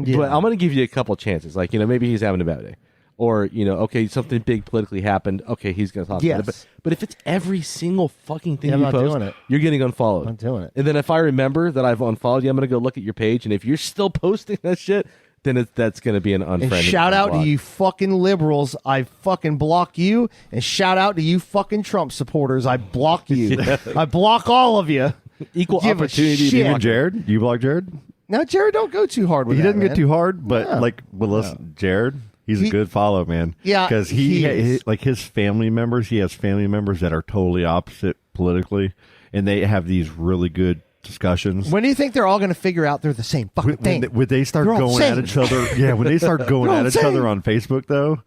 Yeah. but I'm going to give you a couple chances. Like maybe he's having a bad day, or okay, something big politically happened. Okay, he's going to talk about it. Yes. But if it's every single fucking thing Yeah, I'm you not post, doing it. you're getting unfollowed. I'm doing it. And then if I remember that I've unfollowed you, I'm going to go look at your page, and if you're still posting that shit, then that's going to be an unfriend. And shout out to you fucking liberals. I fucking block you. And shout out to you fucking Trump supporters. I block you. I block all of you. Equal Give a opportunity. shit. Even Jared? You block Jared? No, Jared, don't go too hard with He that, doesn't get man. too hard, but No. like, well, listen, Jared, he's a He- good follow, man. Yeah, because he is. like his family members, he has family members that are totally opposite politically, and they have these really good discussions. When do you think they're all going to figure out they're the same fucking thing? When they start They're all going at same. each other, yeah, when they start going They're all at each same. other on Facebook, though,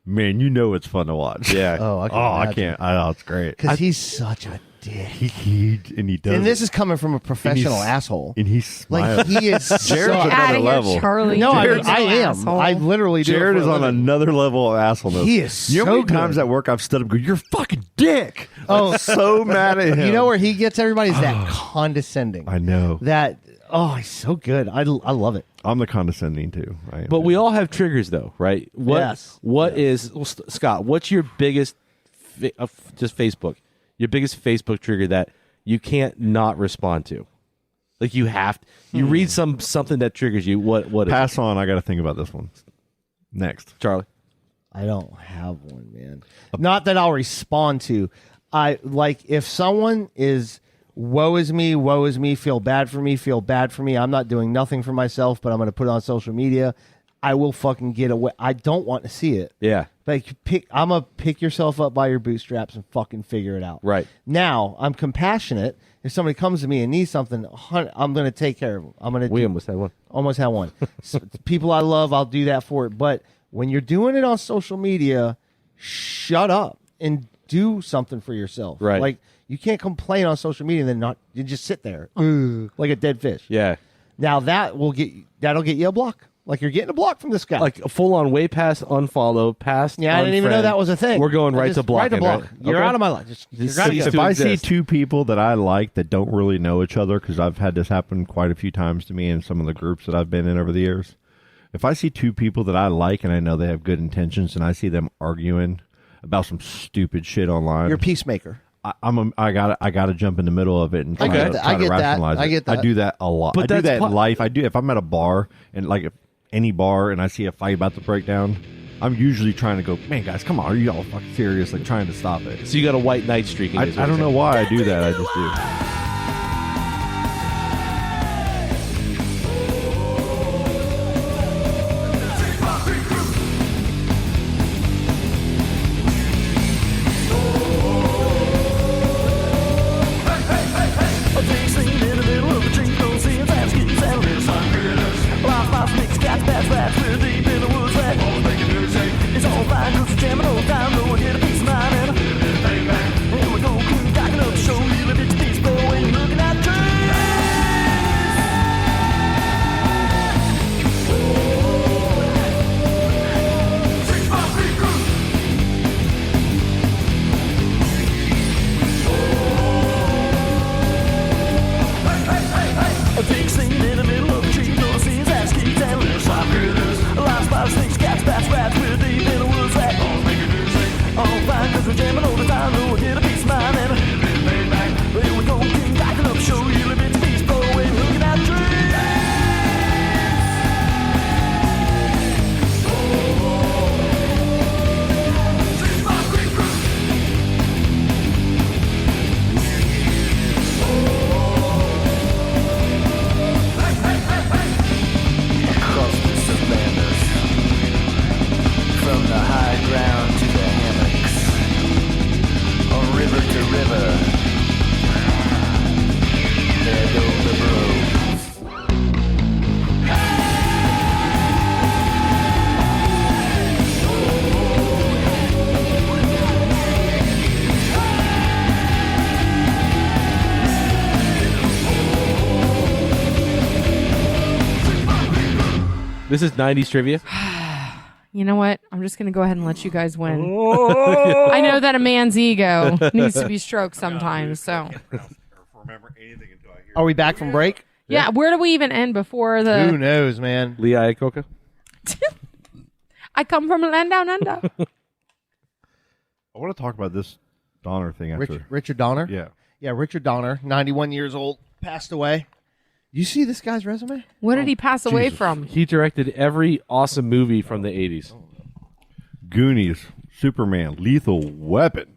man, you know it's fun to watch. Yeah. Oh, I can I imagine. can't. I know it's great. Because he's such a dick. He does, And this is coming from a and professional he's- asshole. and he smiles. Like, he is Jared's so- another Outta here, level. Charlie. No, Jared's I no am. asshole. I literally do. it Jared for is a on living. another level of assholeness. He is You know how so many times good. at work I've stood up and go, "You're a fucking dick." Oh, So mad at him. You know where he gets everybody is that condescending. I know. That he's so good. I love it. I'm the condescending too. I am But we all have triggers, though, right? Yes. What is Scott? What's your biggest, just Facebook? Your biggest Facebook trigger that you can't not respond to? Like you have to. You read something that triggers you. What is it? pass on. I got to think about this one. Next, Charlie? I don't have one, man. Not that I'll respond to. I like if someone is woe is me, feel bad for me. I'm not doing nothing for myself, but I'm going to put it on social media. I will fucking get away. I don't want to see it. Yeah. Like I'm gonna pick yourself up by your bootstraps and fucking figure it out. Right. Now I'm compassionate. If somebody comes to me and needs something, I'm gonna take care of them. I'm gonna We almost had one. almost had one. People I love, I'll do that for it. But when you're doing it on social media, shut up and do something for yourself. Right. Like you can't complain on social media and then you just sit there like a dead fish. Yeah. Now that'll get you a block. Like you're getting a block from this guy. Like a full on way past unfollow, past. yeah, I didn't even know unfriend. that was a thing. We're going right Just to blocking. Right to block. Right? You're Okay. out of my life. Just, Just you're gotta cease go. to if I see exist. two people that I like that don't really know each other, because I've had this happen quite a few times to me in some of the groups that I've been in over the years. If I see two people that I like and I know they have good intentions, and I see them arguing about some stupid shit online, You're a peacemaker. I gotta jump in the middle of it and try, get to, that. try I to get that. rationalize I it. get that. I do that a lot. But I do that's that in po- life. I do if I'm at a bar and like if any bar and I see a fight about to break down, I'm usually trying to go, man, guys, come on, are you all fucking serious? Like trying to stop it. So you got a white knight streak. I don't know why I do that. I just do. This is 90s trivia. You know what? I'm just going to go ahead and let you guys win. I know that a man's ego needs to be stroked sometimes. So, Are we back from break? yeah, where do we even end before Who the. knows, man? Lee Iacocca. I come from a land down under. I want to talk about this Donner thing after. Richard Donner? Yeah. Yeah, Richard Donner, 91 years old, passed away. You see this guy's resume? What did he pass away from? He directed every awesome movie from the 80s. Goonies, Superman, Lethal Weapon.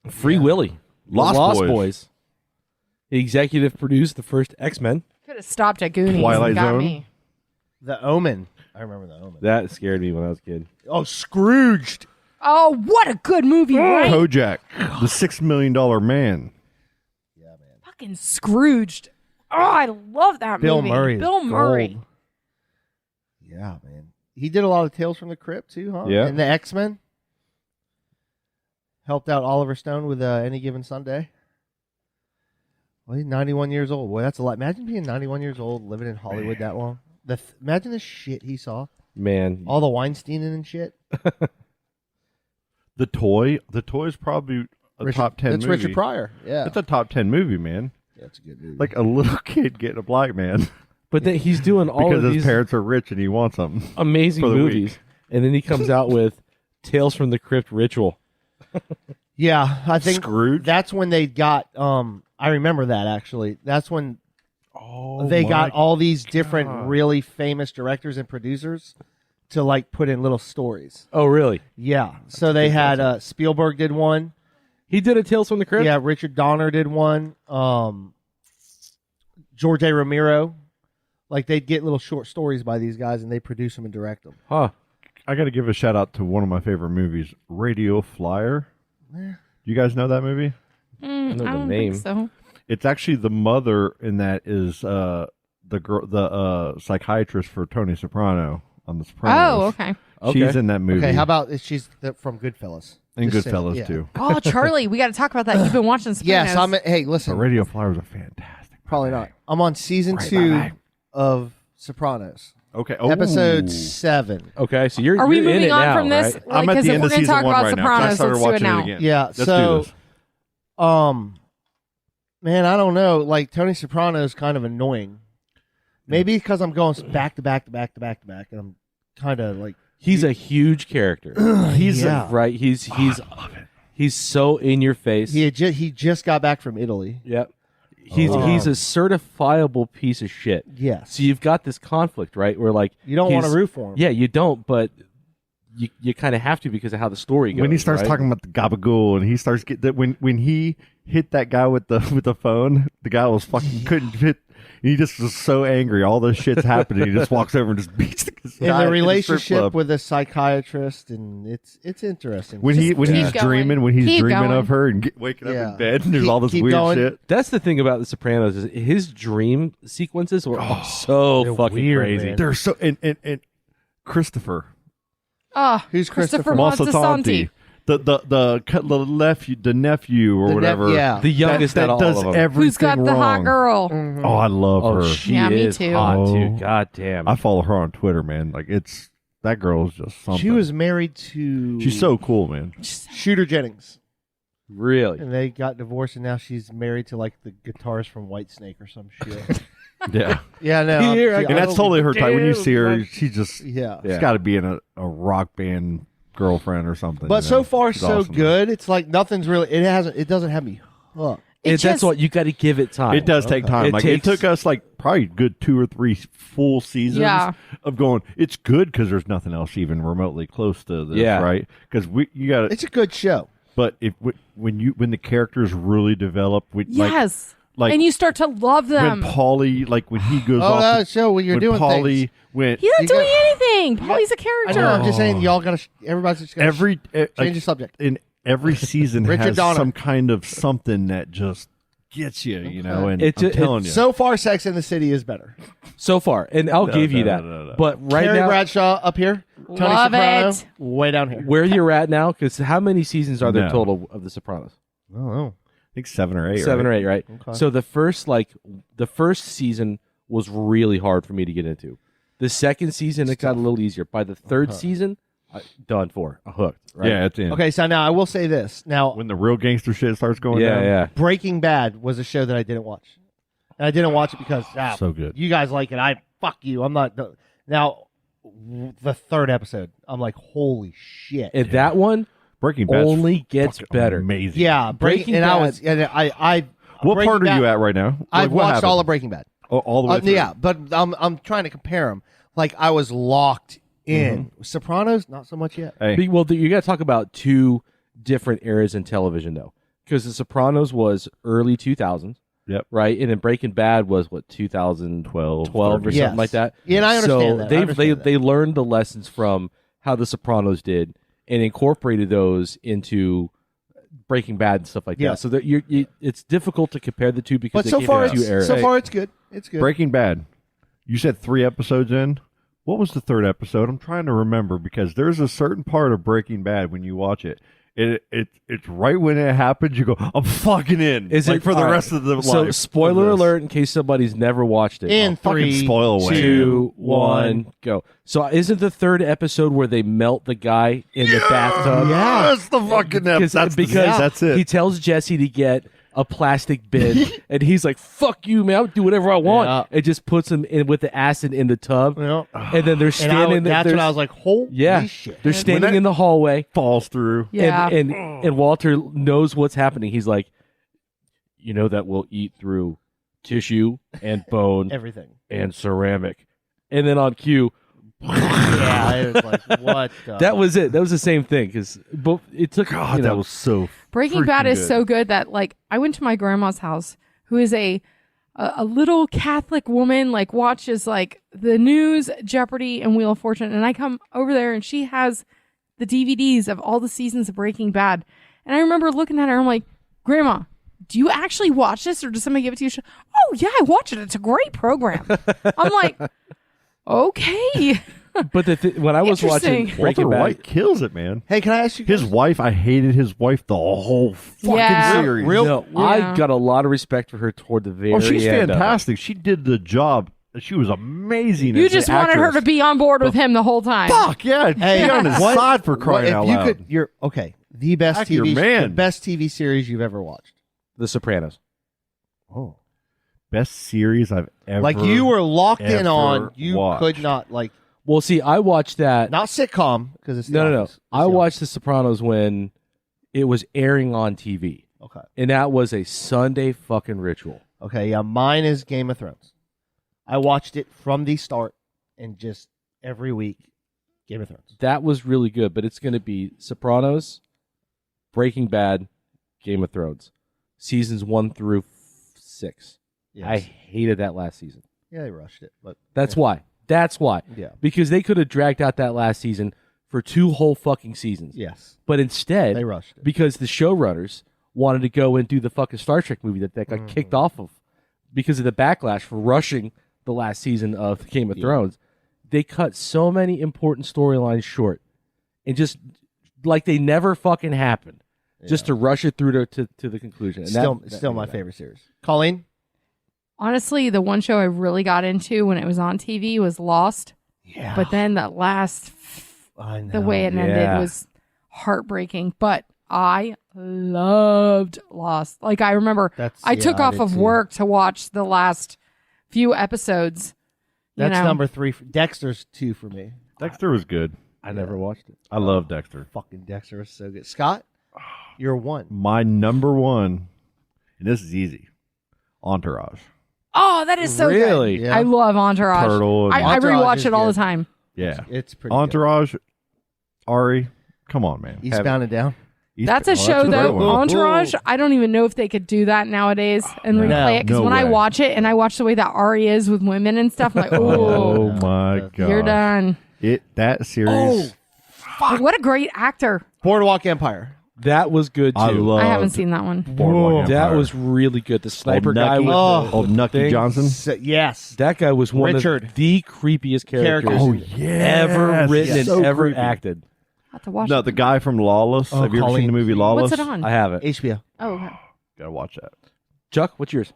Free Willy. Lost Boys. He executive produced the first X-Men. Could have stopped at Goonies Twilight and got Zone? me. The Omen. I remember The Omen. That scared me when I was a kid. Oh, Scrooged. Oh, what a good movie, right? Kojak, the $6 Million Man. Fucking Scrooged. Oh, I love that Bill movie. Murray. is Bill Murray. gold. Yeah, man. He did a lot of Tales from the Crypt too, huh? Yeah. And the X-Men. Helped out Oliver Stone with Any Given Sunday. Well, he's 91 years old. Boy, that's a lot. Imagine being 91 years old, living in Hollywood that long. Imagine the shit he saw. Man, All the Weinsteining and shit. The Toy is probably a top 10 It's movie. Richard Pryor. Yeah. It's a top 10 movie, man. That's a good movie. Like a little kid getting a black man but then he's doing all because of his these parents are rich and he wants them. amazing for the movies, week. and then he comes out with Tales from the Crypt Ritual. Yeah, I think Scrooge? that's when they got I remember that actually. That's when they got all these different really famous directors and producers to like put in little stories. Oh, really? Yeah. So they had Spielberg did one. He did a Tales from the Crypt. Yeah, Richard Donner did one. George A. Romero. Like they'd get little short stories by these guys and they produce them and direct them. Huh? I got to give a shout out to one of my favorite movies, Radio Flyer. You guys know that movie? I know I the don't name. think so. It's actually the mother in that is the girl, the psychiatrist for Tony Soprano on The Sopranos. Oh, okay. She's Okay. in that movie. Okay, how about she's from Goodfellas? and Just saying, Goodfellas yeah. too. Oh, Charlie, we got to talk about that. You've been watching Sopranos. Yes, hey, But listen. Radio Flyer was a fantastic. Probably not. I'm on season 2 of Sopranos. Okay. Episode Ooh. 7. Okay, so you're Are we you're in moving it on now, from this? right? I'm at Because the if end we're of going to season talk 1 about right now. 'cause I Sopranos, started let's do it watching now. it again. Yeah, Let's so do this. man, I don't know. Like Tony Soprano is kind of annoying. Maybe because I'm going back to back to back to back to back, and I'm kind of like He's a huge character. He's yeah. Right? He's so in your face. he just got back from Italy. Yep. He's a certifiable piece of shit. Yes, So you've got this conflict, right? Where like you don't want to he's- root for him. Yeah, you don't, but you kind of have to because of how the story goes. When he starts right? talking about the gabagool and he starts get that when he hit that guy with the phone, the guy was fucking couldn't hit. He just was so angry. All this shit's happening. He just walks over and just beats the guy and in the strip relationship club. with the psychiatrist, and it's interesting. when Just he's keep going. dreaming Keep dreaming going. of her and waking up Yeah. in bed and there's Keep- all this keep weird going. shit. That's the thing about The Sopranos is his dream sequences were so fucking weird, crazy. man. They're so and Christopher Oh, Who's Christopher Moltisanti. the nephew or The whatever. yeah, The youngest that out of does all of them. everything Who's got the hot wrong. girl? Mm-hmm. Oh, I love Oh, her. she Yeah, me is too. hot Oh. too. God damn. I follow her on Twitter, man. Like it's that girl's just something. she was married to She's so cool, man. Shooter Jennings, Really? and they got divorced, and now she's married to like the guitarist from Whitesnake or some shit. Yeah, Yeah, no, Here I see, go. and that's don't- totally her type. When you see her, she just yeah. she's got to be in a rock band girlfriend or something. But you so know? far, She's so awesome. good. It's like nothing's really. It doesn't have me hooked. That's what you got to give it time. It does take time. It Like takes- it took us like probably good 2 or 3 full seasons Yeah. of going. It's good because there's nothing else even remotely close to this, Yeah. right? Because you got It's a good show. But if when the characters really develop, Yes. like and you start to love them. when Paulie, like when he goes Oh, off, that show when you're when doing Paulie things. went He's not You doing got- anything. Paulie's a I character. know. I'm just saying, y'all got to. Everybody's just gotta every change like, the subject. in every season Richard has Donner. some kind of something that just gets you, you know. And It's- I'm telling you, So far, Sex in the City is better. so far, and I'll give you that. no. But right Carrie now, Bradshaw up here. Tony Love Soprano it. way down here. where you're at now, because how many seasons are there No. total of The Sopranos? I don't know. I think 7 or 8. 7 or 8, right? Okay. So the first season was really hard for me to get into. The second season it got a little easier. By the third season, done for, hooked. Right? Yeah, it's in. Okay, so now I will say this. Now, When the real gangster shit starts going yeah, down, yeah. Breaking Bad was a show that I didn't watch. And I didn't watch it because So good. You guys like it. Fuck you. I'm not. Now, the third episode, I'm like, holy shit. And that one Breaking Bad only gets better. Amazing. Yeah, Breaking and I Bad- was, and I. What Breaking part are Bad- you at right now? I've Like, what watched all happened? of Breaking Bad. All the way through. Yeah, but I'm trying to compare them. Like I was locked in. Sopranos, not so much yet. Hey, Well, you got to talk about two different eras in television, though, because The Sopranos was early 2000s, Yep. Right, and then Breaking Bad was what 2012 or 30. something like that. Yeah, and I understand so that. I They understand that. they learned the lessons from how The Sopranos did and incorporated those into Breaking Bad and stuff like Yeah. that. So that it's difficult to compare the two because But so far, two eras. it's good. It's good. Breaking Bad. You said 3 episodes in. What was the 3rd episode? I'm trying to remember because there's a certain part of Breaking Bad when you watch it. It's right when it happens. You go, I'm fucking in. Is like it for the all right. rest of the So life. spoiler of this. alert in case somebody's never watched it. In fucking 3, spoil away. 2, 1, go. So isn't the 3rd episode where they melt the guy in the bathtub? That's the fucking Because that's it. he tells Jesse to get a plastic bin, and he's like, "Fuck you, man! I'll do whatever I want." Yeah. It just puts him in with the acid in the tub, Yeah. and then they're standing. That's when I was like, holy "Yeah, shit. they're standing in the hallway." falls through. Yeah. and Walter knows what's happening. He's like, "You know that we'll eat through tissue and bone Everything. and ceramic," and then on cue. Yeah, it was like, what the... That was it. That was the same thing because it took. God, you know, that was so. Breaking Bad freaking is good. so good that like I went to my grandma's house, who is a little Catholic woman, like watches like the news, Jeopardy, and Wheel of Fortune, and I come over there and she has the DVDs of all the seasons of Breaking Bad, and I remember looking at her, I'm like, Grandma, do you actually watch this, or does somebody give it to you? She, oh yeah, I watch it. It's a great program. I'm like, okay. But when I was watching Interesting. Breaking Walter Bad, White kills it, man. Hey, can I ask you His guys- wife, I hated his wife the whole fucking Yeah. series. no, Yeah. I got a lot of respect for her toward the very Oh, she's end of it. fantastic. She did the job. She was amazing. You as just an wanted her actress. to be on board with him the whole time. Fuck yeah! Hey, be on his what- side for crying what- out if you loud. could, you're okay. The best Heck, you're TV, man. the best TV series you've ever watched. The Sopranos. Oh, Best series I've ever like you were locked in ever on. You watched. could not like Well, see, I watched that. not sitcom because it's The No. Office. It's I The watched The Sopranos when it was airing on TV, Office. Okay. and that was a Sunday fucking ritual. Okay. Yeah, mine is Game of Thrones. I watched it from the start and just every week. Game of Thrones. That was really good, but it's going to be Sopranos, Breaking Bad, Game of Thrones, seasons 1 through 6. Yes. I hated that last season. Yeah, they rushed it, but That's why. That's why. yeah. Because they could have dragged out that last season for 2 whole fucking seasons. Yes, But instead, they rushed it. because the showrunners wanted to go and do the fucking Star Trek movie that got kicked off of because of the backlash for rushing the last season of Game of Thrones. They cut so many important storylines short and just like they never fucking happened just to rush it through to the conclusion. And Still, that still made my me mad. favorite series. Colleen. Honestly, the one show I really got into when it was on TV was Lost. Yeah. But then that last, I know. the way it Yeah. ended was heartbreaking. But I loved Lost. Like I remember, I took off did of too. work to watch the last few episodes. You That's know? number 3. Dexter's 2 for me. Dexter was good. I never watched it. I love Dexter. Fucking Dexter was so good. Scott, you're 1. My number one, and this is easy, Entourage. Oh, that is so Really? good. Yeah. I love Entourage. Turtle and- I Entourage rewatch is it all the good. time. Yeah, It's pretty good. Entourage. Ari, come on, man. Eastbound and Down. That's a Oh, show a great though. one. Entourage. I don't even know if they could do that nowadays and No. replay it because No when I way. watch it and I watch the way that Ari is with women and stuff, I'm like, Oh oh, my god, you're done. That series. Like, what a great actor. Boardwalk Empire. That was good too. I love. I haven't seen that one. Boardwalk that Empire. was really good. The sniper guy Nucky. with Oh. Old Nucky thing. Johnson. Yes. that guy was one Richard. of the creepiest characters Oh, ever written and So ever creepy. acted. I have to watch No, it. the guy from Lawless. Oh, Have you ever Colleen. seen the movie Lawless? What's it on? I haven't. HBO. Oh, okay. Gotta watch that. Chuck, what's yours?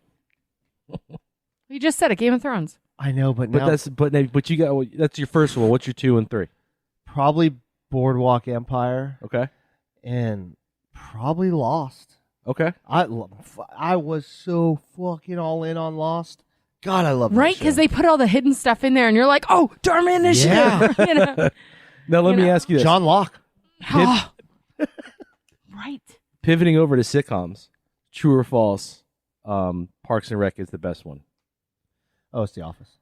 You just said it. Game of Thrones. I know, but But now but you got that's your first one. What's your 2 and 3? probably Boardwalk Empire Okay. and probably Lost. Okay. I was so fucking all in on Lost. God, I love that Right? Because show. they put all the hidden stuff in there and you're like, oh, Dharma Initiative. you know? Now let You me know. ask you this. John Locke. Oh. Right. Pivoting over to sitcoms, true or false? Parks and Rec is the best one. Oh, it's The Office.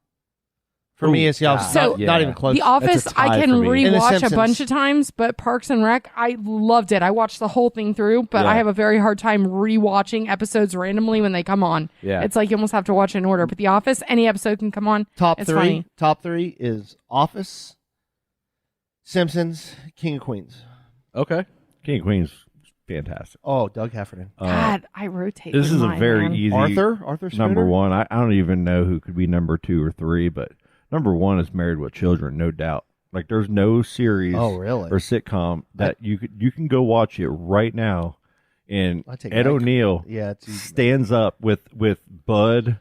For me, it's the Office. So- not even close. The Office, That's a tie I can for me. And The rewatch a Simpsons. bunch of times, but Parks and Rec, I loved it. I watched the whole thing through, but Yeah. I have a very hard time rewatching episodes randomly when they come on. Yeah. It's like you almost have to watch it in order. But The Office, any episode can come on. Top It's three. funny. Top three is Office, Simpsons, King of Queens. Okay. King of Queens, fantastic. Oh, Doug Heffernan. God, I rotate. This through is a mine, very man. easy Arthur Spooner? number one. I don't even know who could be number 2 or 3, but number 1 is Married with Children, no doubt. Like there's no series Oh, really? or sitcom that you can go watch it right now, and I take Ed that. O'Neill Yeah, it's easy. stands up with Bud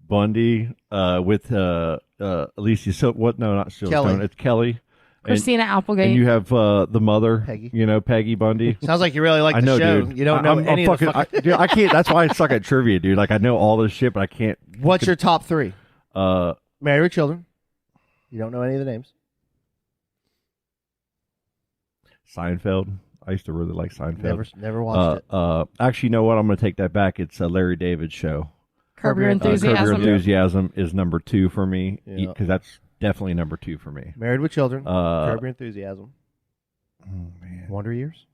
Bundy, with Alicia. So what? No, not Silverstone. Kelly. It's Kelly. Christina Applegate. And you have the mother, Peggy. Peggy Bundy. Sounds like you really like I the know, show. dude. You don't know I'm any of the fucking. Dude, I can't. That's why I suck at trivia, dude. Like I know all this shit, but I can't. What's your top three? Uh, Married with Children. You don't know any of the names. Seinfeld. I used to really like Seinfeld. Never watched it. Actually, you know what? I'm going to take that back. It's Larry David's show. Curb Your Curb Your Curb Your Enthusiasm. Enthusiasm is number 2 for me Yeah. because that's definitely number 2 for me. Married with Children. Uh, Curb Your Enthusiasm. Oh man, Wonder Years.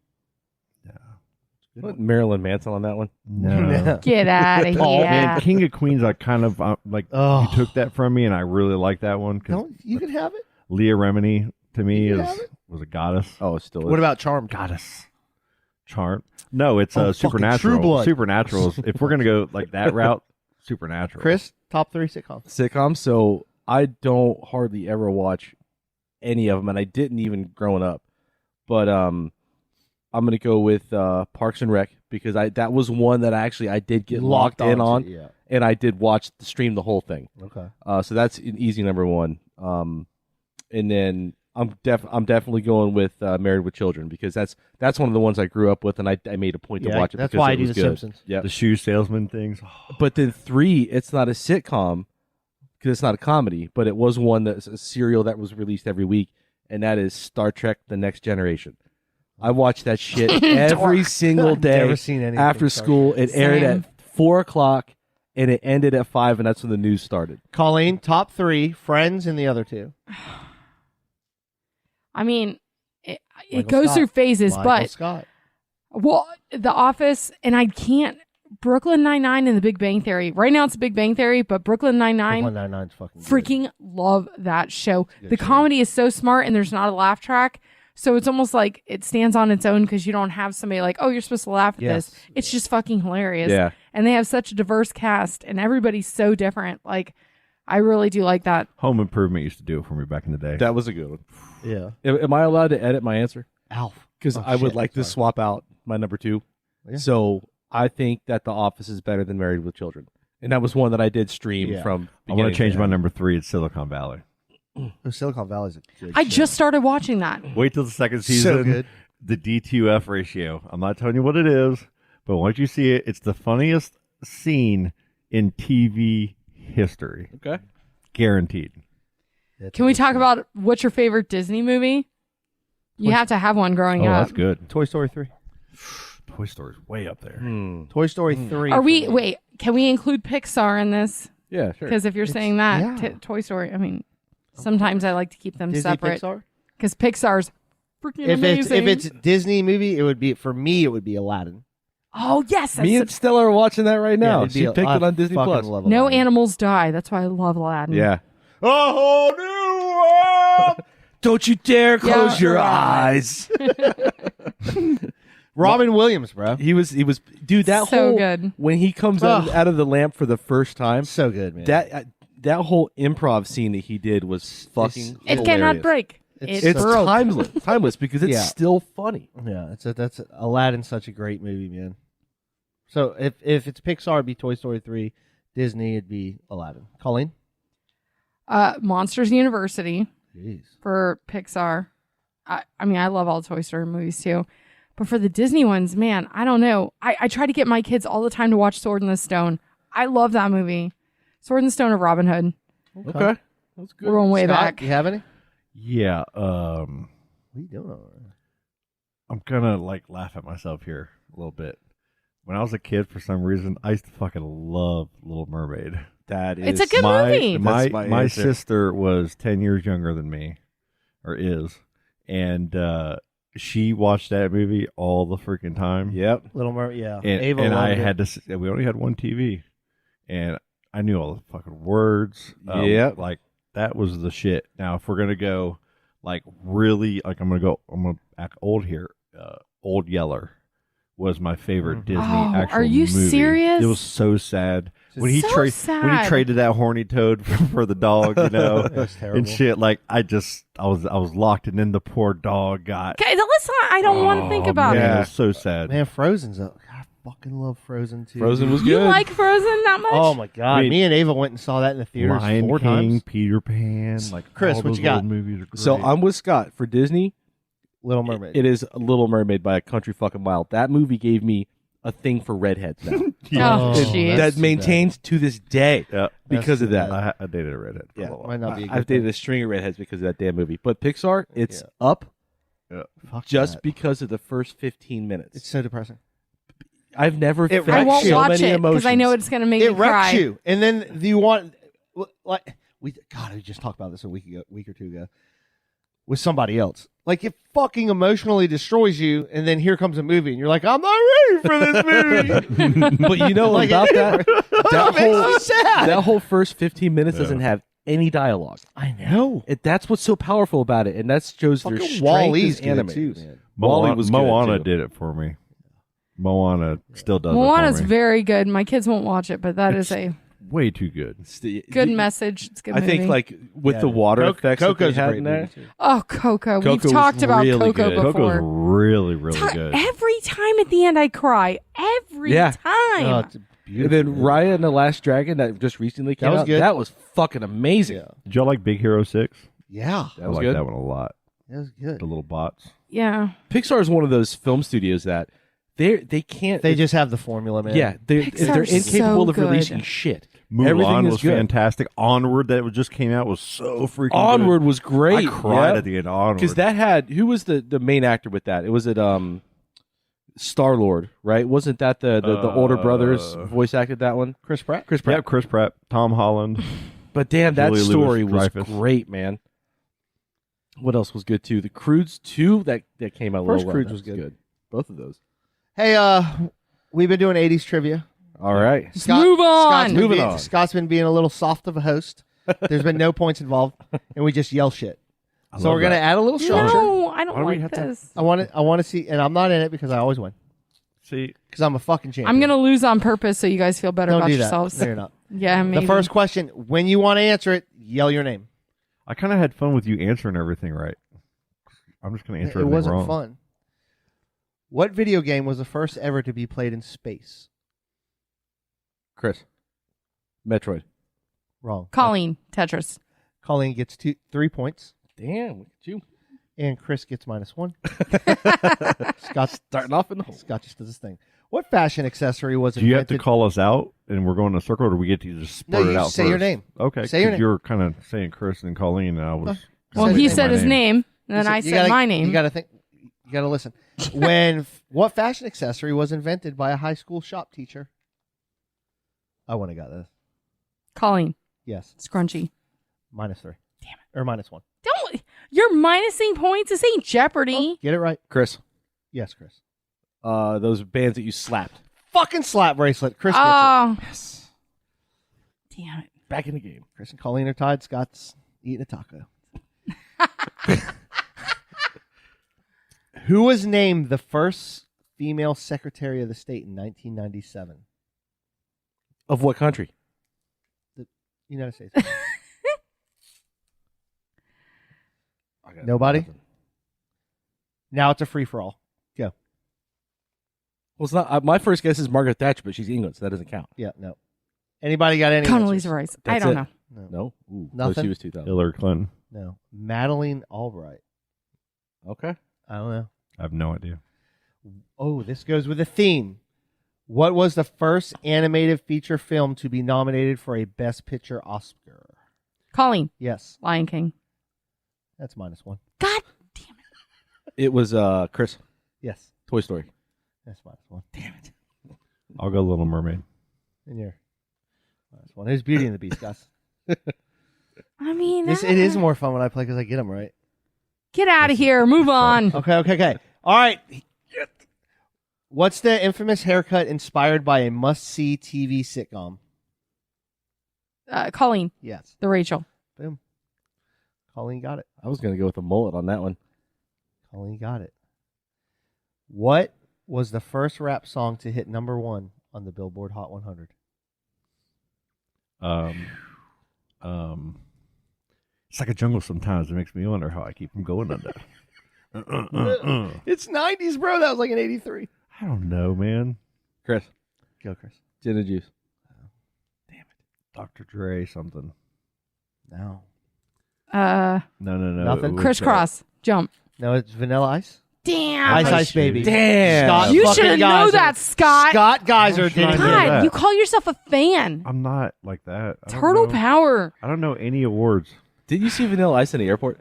What, Marilyn Manson on that one? no. Get out of Oh, here. Man, King of Queens, I kind of like Oh. you took that from me, and I really like that one because No, you can have it. Leah Remini to me You can have was a goddess. Oh, it still is. What about Charmed? Goddess. Charm. No, it's Oh, fucking Supernatural. True Blood. Supernaturals. If we're gonna go like that route, Supernatural. Chris, top 3 sitcoms. sitcoms? So I don't hardly ever watch any of them, and I didn't even growing up. But I'm gonna go with Parks and Rec because that was one that I did get locked in onto, on, Yeah. and I did stream the whole thing. Okay. So that's an easy number one. And then I'm definitely going with Married with Children because that's one of the ones I grew up with, and I made a point to Yeah, watch it. that's because why it I do was The good. Simpsons. Yeah. The shoe salesman things. But then 3, it's not a sitcom because it's not a comedy, but it was one that's a serial that was released every week, and that is Star Trek: The Next Generation. I watched that shit every single day Never seen anything after Star school. It aired Same. at 4:00 and it ended at 5, and that's when the news started. Colleen, top 3, Friends, and the other 2. I mean, it Michael goes Scott. through phases, Michael but Scott. well, The Office, and I can't. Brooklyn Nine-Nine and The Big Bang Theory. Right now it's Big Bang Theory, but Brooklyn Nine-Nine, Brooklyn Nine-Nine's fucking good. freaking love that show. The show. comedy is so smart and there's not a laugh track. So it's almost like it stands on its own because you don't have somebody like, oh, you're supposed to laugh at Yes. this. It's just fucking hilarious. Yeah. And they have such a diverse cast and everybody's so different. Like, I really do like that. Home Improvement used to do it for me back in the day. That was a good one. Yeah. Am I allowed to edit my answer? Alf. Because Oh, I would shit, like to sorry. swap out my number 2. Yeah. So I think that The Office is better than Married with Children, and that was one that I did stream Yeah. from. I want to change my end. number 3. It's Silicon Valley. Silicon Valley's a good I show. just started watching that. Wait till the second season. So good. The D2F ratio. I'm not telling you what it is, but once you see it, it's the funniest scene in TV history. Okay. Guaranteed. Can we talk about what's your favorite Disney movie? You have to have one growing Oh, up. that's good. Toy Story 3. Toy Story's way up there. Toy Story 3. Are for we, me. wait, can we include Pixar in this? Yeah, sure. Because if you're saying that, yeah. Toy Story, I mean, sometimes I like to keep them Disney separate. Pixar? Because Pixar's freaking If amazing. it's Disney movie, it would be, for me, it would be Aladdin. oh, yes. That's Me and Stella are watching that right now. it'd She be picked it on Disney fucking Plus. love no Aladdin. animals die. That's why I love Aladdin. Yeah. A whole new world. Don't you dare close Yeah, your right. eyes. Robin Williams, bro. He was, dude. That So whole good. when he comes out of the lamp for the first time. So good, man. That whole improv scene that he did was fucking. It cannot hilarious. break. It's It's broke. timeless because it's Yeah. still funny. Yeah, that's Aladdin's such a great movie, man. So if it's Pixar, it'd be Toy Story 3. Disney, it'd be Aladdin. Colleen? Monsters University Jeez. for Pixar. I mean, I love all Toy Story movies too. But for the Disney ones, man, I don't know. I try to get my kids all the time to watch Sword in the Stone. I love that movie. Sword in the Stone of Robin Hood. Okay, that's good. We're going way Scott, back. do you have any? Yeah. What are you doing over there? I'm gonna like laugh at myself here a little bit. When I was a kid, for some reason, I used to fucking love Little Mermaid. That is It's a good movie. My That's my answer. sister was 10 years younger than me, or is, and she watched that movie all the freaking time. Yep. Little Mermaid, yeah. And, Ava and I loved it. had to. We only had one TV, and I knew all the fucking words. Yep. Like that was the shit. Now, if we're gonna go, like really, like I'm gonna act old here. Old Yeller was my favorite Disney Oh, actual are you movie. serious? It was so sad when he So when he sad. traded that horny toad for the dog, you know, It was terrible. and shit. Like I was locked, and then the poor dog got. Okay, let's not. I don't want to think about man, it. It was so sad. Man, Frozen's up. I fucking love Frozen too. Frozen was You good. like Frozen that much? Oh my god! I mean, Me and Ava went and saw that in the theaters Lion 4 King, times. Peter Pan, like Chris, all what those you got? old movies are great. So I'm with Scott for Disney. Little Mermaid. It is Little Mermaid by a country fucking mile. That movie gave me a thing for redheads now. Oh, jeez. That maintains to this day yeah, because of that. I dated a redhead. For a Yeah. little while. Might not be a good I've dated a string of redheads because of that damn movie. But Pixar, it's Yeah. up Fuck just that. because of the first 15 minutes. It's so depressing. I've never It felt I wrecks won't so watch many it because I know emotions. it's going to make It me cry. wrecks you, and then you want like we just talked about this a week or two ago with somebody else. Like it fucking emotionally destroys you, and then here comes a movie, and you're like, I'm not ready for this movie. But you know Like, about that? That makes me sad. That whole first 15 minutes doesn't have any dialogue. I know. That's what's so powerful about it, and that shows their Fucking strength Wall-E's as good animators. too, man. Wall-E was good, Moana too. did it for me. Moana still does Moana's it for me. very good. My kids won't watch it, but that is a Way too good. good message. It's a good I movie. think like with the water effects that Coco's they a had great in there. movie too. Oh, Coco. Coco We've was talked about really Coco good. before. Coco's really, really good. Every time at the end, I cry. Every Yeah. time. Oh, it's And beautiful. then Raya and the Last Dragon that just recently came was out. good. That was fucking amazing. Yeah. Did y'all like Big Hero 6? Yeah, That I was like good. that one a lot. that was good. The little bots. Yeah. Pixar is one of those film studios that they can't. They just have the formula, man. yeah they're Pixar's incapable so of releasing good. shit. Mulan Everything is was good. fantastic. Onward that just came out was so freaking Onward good. was great. I cried at the end of Onward. because that had who was the main actor with that? It was Star Lord, right? Wasn't that the older brothers voice acted that one? Chris Pratt. Chris Pratt. Yeah, Chris Pratt, Tom Holland. But damn, that Julia story was Louis-Dreyfus. great, man. What else was good too? The Croods 2 that came out. A First little while. Croods was That good. Both of those. Hey, we've been doing 80s trivia. All right. Move on. Moving on. Scott's been being a little soft of a host. There's been no points involved, and we just yell shit. So love we're gonna that. add a little structure. No, I Why don't do we like have to- this. I want to see, and I'm not in it because I always win See, because I'm a fucking champion. I'm going to lose on purpose so you guys feel better Don't about do yourselves. that. No, you're not. Yeah, maybe. The first question, when you want to answer it, yell your name. I kind of had fun with you answering everything right. I'm just going to answer It everything wasn't wrong. fun. What video game was the first ever to be played in space? Chris. Metroid. Wrong. Colleen, Tetris. Colleen gets 3 points, Damn, look at you. and Chris gets -1. Scott's Starting off in the hole. Scott just does this thing. What fashion accessory was Do you have to invented? call us out and we're going in a circle, or do we get to just No, spurt you it out just say your first? name. Okay. Say your 'cause name. You're kind of saying Chris and Colleen, and I was. Well, Say he your said my his name, and then You I you said gotta- my name. You got to think. You got to listen. When what fashion accessory was invented by a high school shop teacher? I wouldn't have got this. Colleen, Yes, scrunchy. -3. Damn it, or -1. Don't. You're minusing points. This ain't Jeopardy. Get it right. Chris. Yes, Chris. Those bands that you slapped. Fucking slap bracelet. Chris gets Oh. Damn it. Back in the game. it. Chris and Colleen are tied. Scott's eating a taco. Who was named the first female Secretary of the State in 1997? Of what country? United States. Nobody? Now it's a free for all. Go. Well, it's not. My first guess is Margaret Thatcher, but she's England, so that doesn't count. Yeah, no. Anybody got any? Condoleezza answers? Rice. I That's don't it. know. No. No. Ooh, Nothing? So she was 2000. Hillary Clinton. No. Madeline Albright. Okay. I don't know. I have no idea. Oh, this goes with a theme. What was the first animated feature film to be nominated for a Best Picture Oscar? Colleen, Yes, Lion King. that's -1. God damn it. It was Chris. Yes, Toy Story. that's -1. I'll go Little Mermaid. And you're fun. It was Beauty and the Beast, guys. I mean, It is more fun when I play because I get them right. Get out of here. Move on. Okay. All right. What's the infamous haircut inspired by a must-see TV sitcom? Colleen, Yes. the Rachel. Boom. Colleen got it. I was going to go with a mullet on that one. Colleen got it. What was the first rap song to hit number 1 on the Billboard Hot 100? It's like a jungle sometimes. It makes me wonder how I keep from going on that. It's 90s, bro. That was like an 83. I don't know, man. Chris, Go, Chris. gin and juice. Dr. Dre something. No. No. Nothing? It was, Crisscross. Jump. No, it's Vanilla Ice. Damn. Ice Ice Baby. Damn. Scott You fucking should know Geyser. that, Scott. Scott Geyser How should I did know it. that? God, you call yourself a fan. I'm not like that. I don't Turtle know. power. I don't know any awards. Did you see Vanilla Ice in the airport?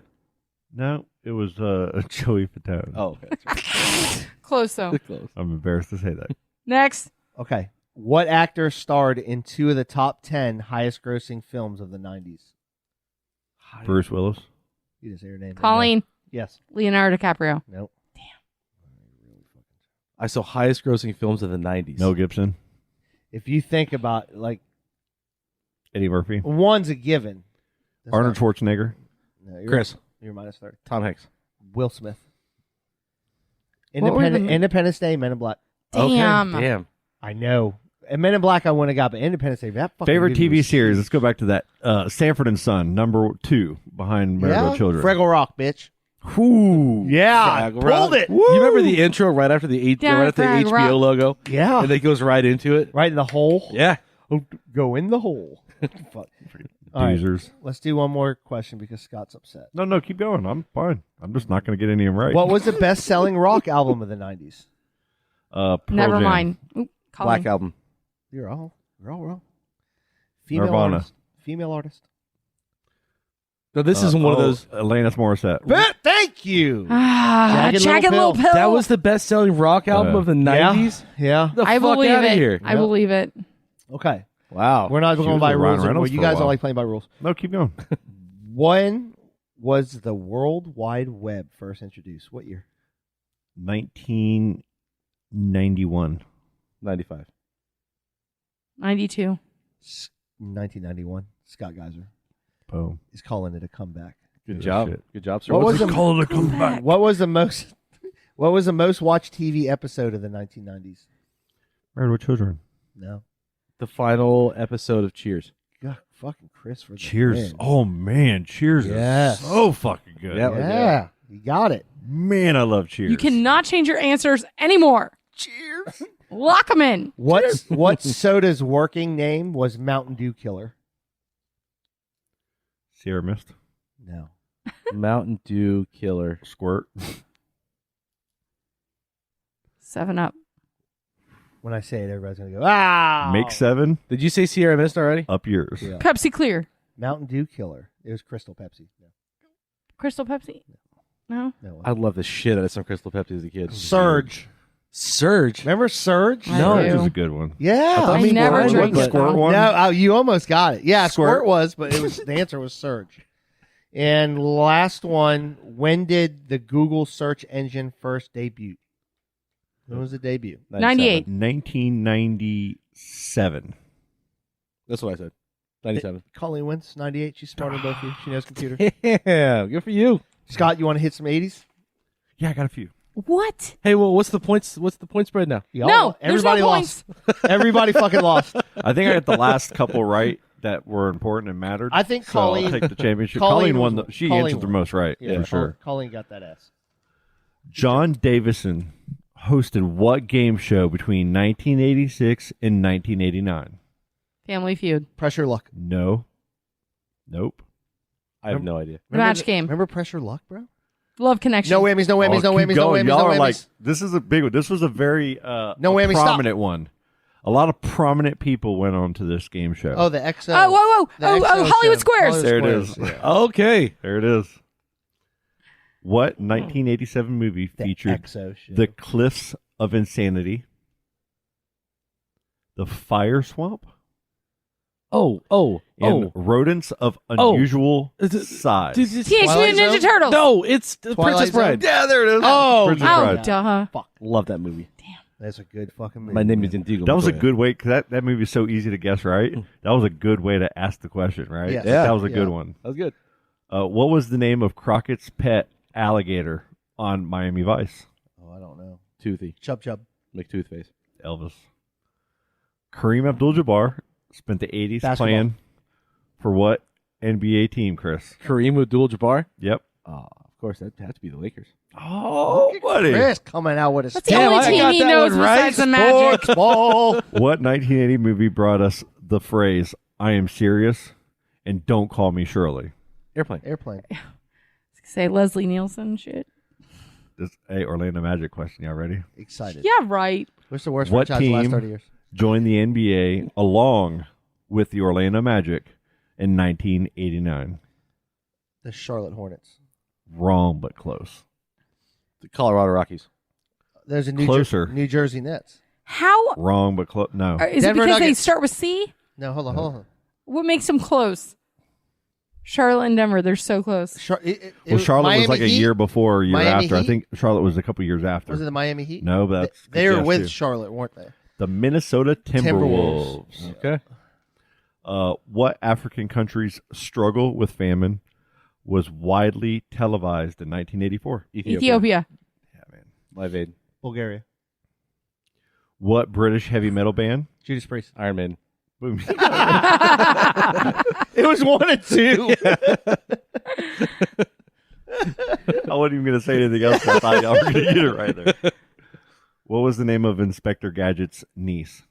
No, it was Joey Fatone. Oh, okay. Close though. Close. I'm embarrassed to say that. Next. Okay. What actor starred in 2 of the top 10 highest grossing films of the 90s? Bruce Willis. You didn't say your name. Colleen. Yes. Leonardo DiCaprio. Nope. I saw highest grossing films of the 90s. Mel Gibson. If you think about, like, Eddie Murphy. one's a given. That's Arnold not- Schwarzenegger. No, you're, Chris. You're minus 30. Tom Hanks. Will Smith. What were the- Independence Day, Men in Black. Damn. Okay. Damn. I know. And Men in Black I wouldn't have got, but Independence Day, that fucking Favorite movie TV was series. huge. Let's go back to that. Sanford and Son, number 2 behind Married with Children. Fraggle Rock, bitch. Ooh. Yeah, Fraggle pulled Rock. it. You remember the intro right after the Fraggle HBO Rock. logo? Yeah. And it goes right into it? Right in the hole. Yeah. Oh, go in the hole. Fuck. All right, Doozers. let's do one more question because Scott's upset. No, keep going. I'm fine. I'm just not going to get any of them right. What was the best-selling rock album of the 90s? Pearl Never Jam. mind. Oop, Colleen. Black Album. You're all wrong. Nirvana. Artist. Female artist. So this isn't one of those. Alanis Morissette. Thank you. Ah, Jagged Little Pill. That was the best selling rock album of the 90s? Yeah. The I fuck believe out it. of here. I believe it. Okay. Wow. We're not She going was by with Ryan rules. Reynolds You for a guys don't while. like playing by rules. No, keep going. When was the World Wide Web first introduced? What year? 1991. 95. 92. 1991. Scott Geyser Boom. is calling it a comeback. Good Good job. shit. Good job, sir. What What's was the- the Call it a comeback. What was the most watched TV episode of the 1990s? Married with Children. No. the final episode of Cheers? God, fucking Chris for the Cheers. win. Oh, man. Cheers Yes. is so fucking good. Yep. Yeah, you got it. Man, I love Cheers. You cannot change your answers anymore. Cheers. Lock them in. What soda's working name was Mountain Dew Killer? Sierra Mist. No. Mountain Dew Killer. Squirt. 7-Up. When I say it, everybody's gonna go, ah. Make 7. Did you say Sierra Mist already? Up yours. Yeah. Pepsi Clear. Mountain Dew Killer. It was Crystal Pepsi. No. Crystal Pepsi. No. No. I love the shit out of some Crystal Pepsi as a kid. Surge. Surge. Remember Surge? I No, do. it was a good one. Yeah. I never What, drank the it. Squirt though. one? No, you almost got it. Yeah, Squirt. Squirt was, but it was the answer was Surge. And last one, when did the Google search engine first debut? When was the debut? 98. 1997. That's what I said. 97. Colleen wins, 98. She's smarter than both of you. She knows computer. Yeah, good for you. Scott, you want to hit some 80s? Yeah, I got a few. What? Hey, well, what's the points? What's the point spread now? Y'all- No, there's no everybody lost. Everybody fucking lost. I think I got the last couple right that were important and mattered. I think so I'll Colleen- take the championship. Colleen Colleen won. was- She Colleen answered the won. most right Yeah, for sure. Colleen got that ass. John Davison hosted what game show between 1986 and 1989? Family Feud. Pressure Luck. No. Nope. I have no idea. The match game. Remember Pressure Luck, bro? Love Connection. No whammies, no whammies, Oh, no keep whammies, no going. whammies, Y'all no are whammies. like, this is a big one. This was a very No whammies, stop. prominent one. A lot of prominent people went on to this game show. Oh, the XO. Oh, whoa. The Oh, XO Hollywood show. Squares. There it Squares, is. yeah. Okay. There it is. What 1987 movie The featured XO show. The Cliffs of Insanity, The Fire Swamp, and rodents of unusual size. Teenage Twilight Mutant Ninja Zone? Turtles. No, it's Twilight Princess Bride. Zone? Yeah, there it is. Oh, Princess Oh, Bride. duh. Fuck, love that movie. That's a good fucking movie. My name man. is Indigo. That was a Montoya. good way because that movie is so easy to guess, right? That was a good way to ask the question, right? Yes. Yeah. That was a Yeah. good one. That was good. What was the name of Crockett's pet alligator on Miami Vice? Oh, I don't know. Toothy. Chub Chub. McToothface. Elvis. Kareem Abdul-Jabbar spent the 80s Basketball. playing for what NBA team, Chris? Kareem Abdul-Jabbar. Yep. Of course, that had to be the Lakers. Oh, buddy. Chris coming out with a That's the only I team got he that knows one right. besides the Magic. Sports ball. What 1980 movie brought us the phrase, I am serious and don't call me Shirley? Airplane. Airplane. Say Leslie Nielsen shit. This a Orlando Magic question. Y'all ready? Excited. Yeah, right. What's the worst What franchise in the last team 30 years? joined the NBA along with the Orlando Magic in 1989? The Charlotte Hornets. Wrong, but close. The Colorado Rockies. There's a Closer. New Jersey Nets. How Wrong, but close. No. is Denver it because they Nuggets. start with C? No, hold on. What makes them close? Charlotte and Denver, they're so close. Well, Charlotte was like a year before or a year Miami after. I Heat? think Charlotte was a couple years after. Was it the Miami Heat? No, but that's They were good guess, with too. Charlotte, weren't they? The Minnesota Timberwolves. Okay. What African country's struggle with famine was widely televised in 1984? Ethiopia. Live Aid. Bulgaria. What British heavy metal band? Judas Priest. Iron Man. Boom. It was 1 and 2. I wasn't even going to say anything else. I thought y'all were going to get it right there. What was the name of Inspector Gadget's niece?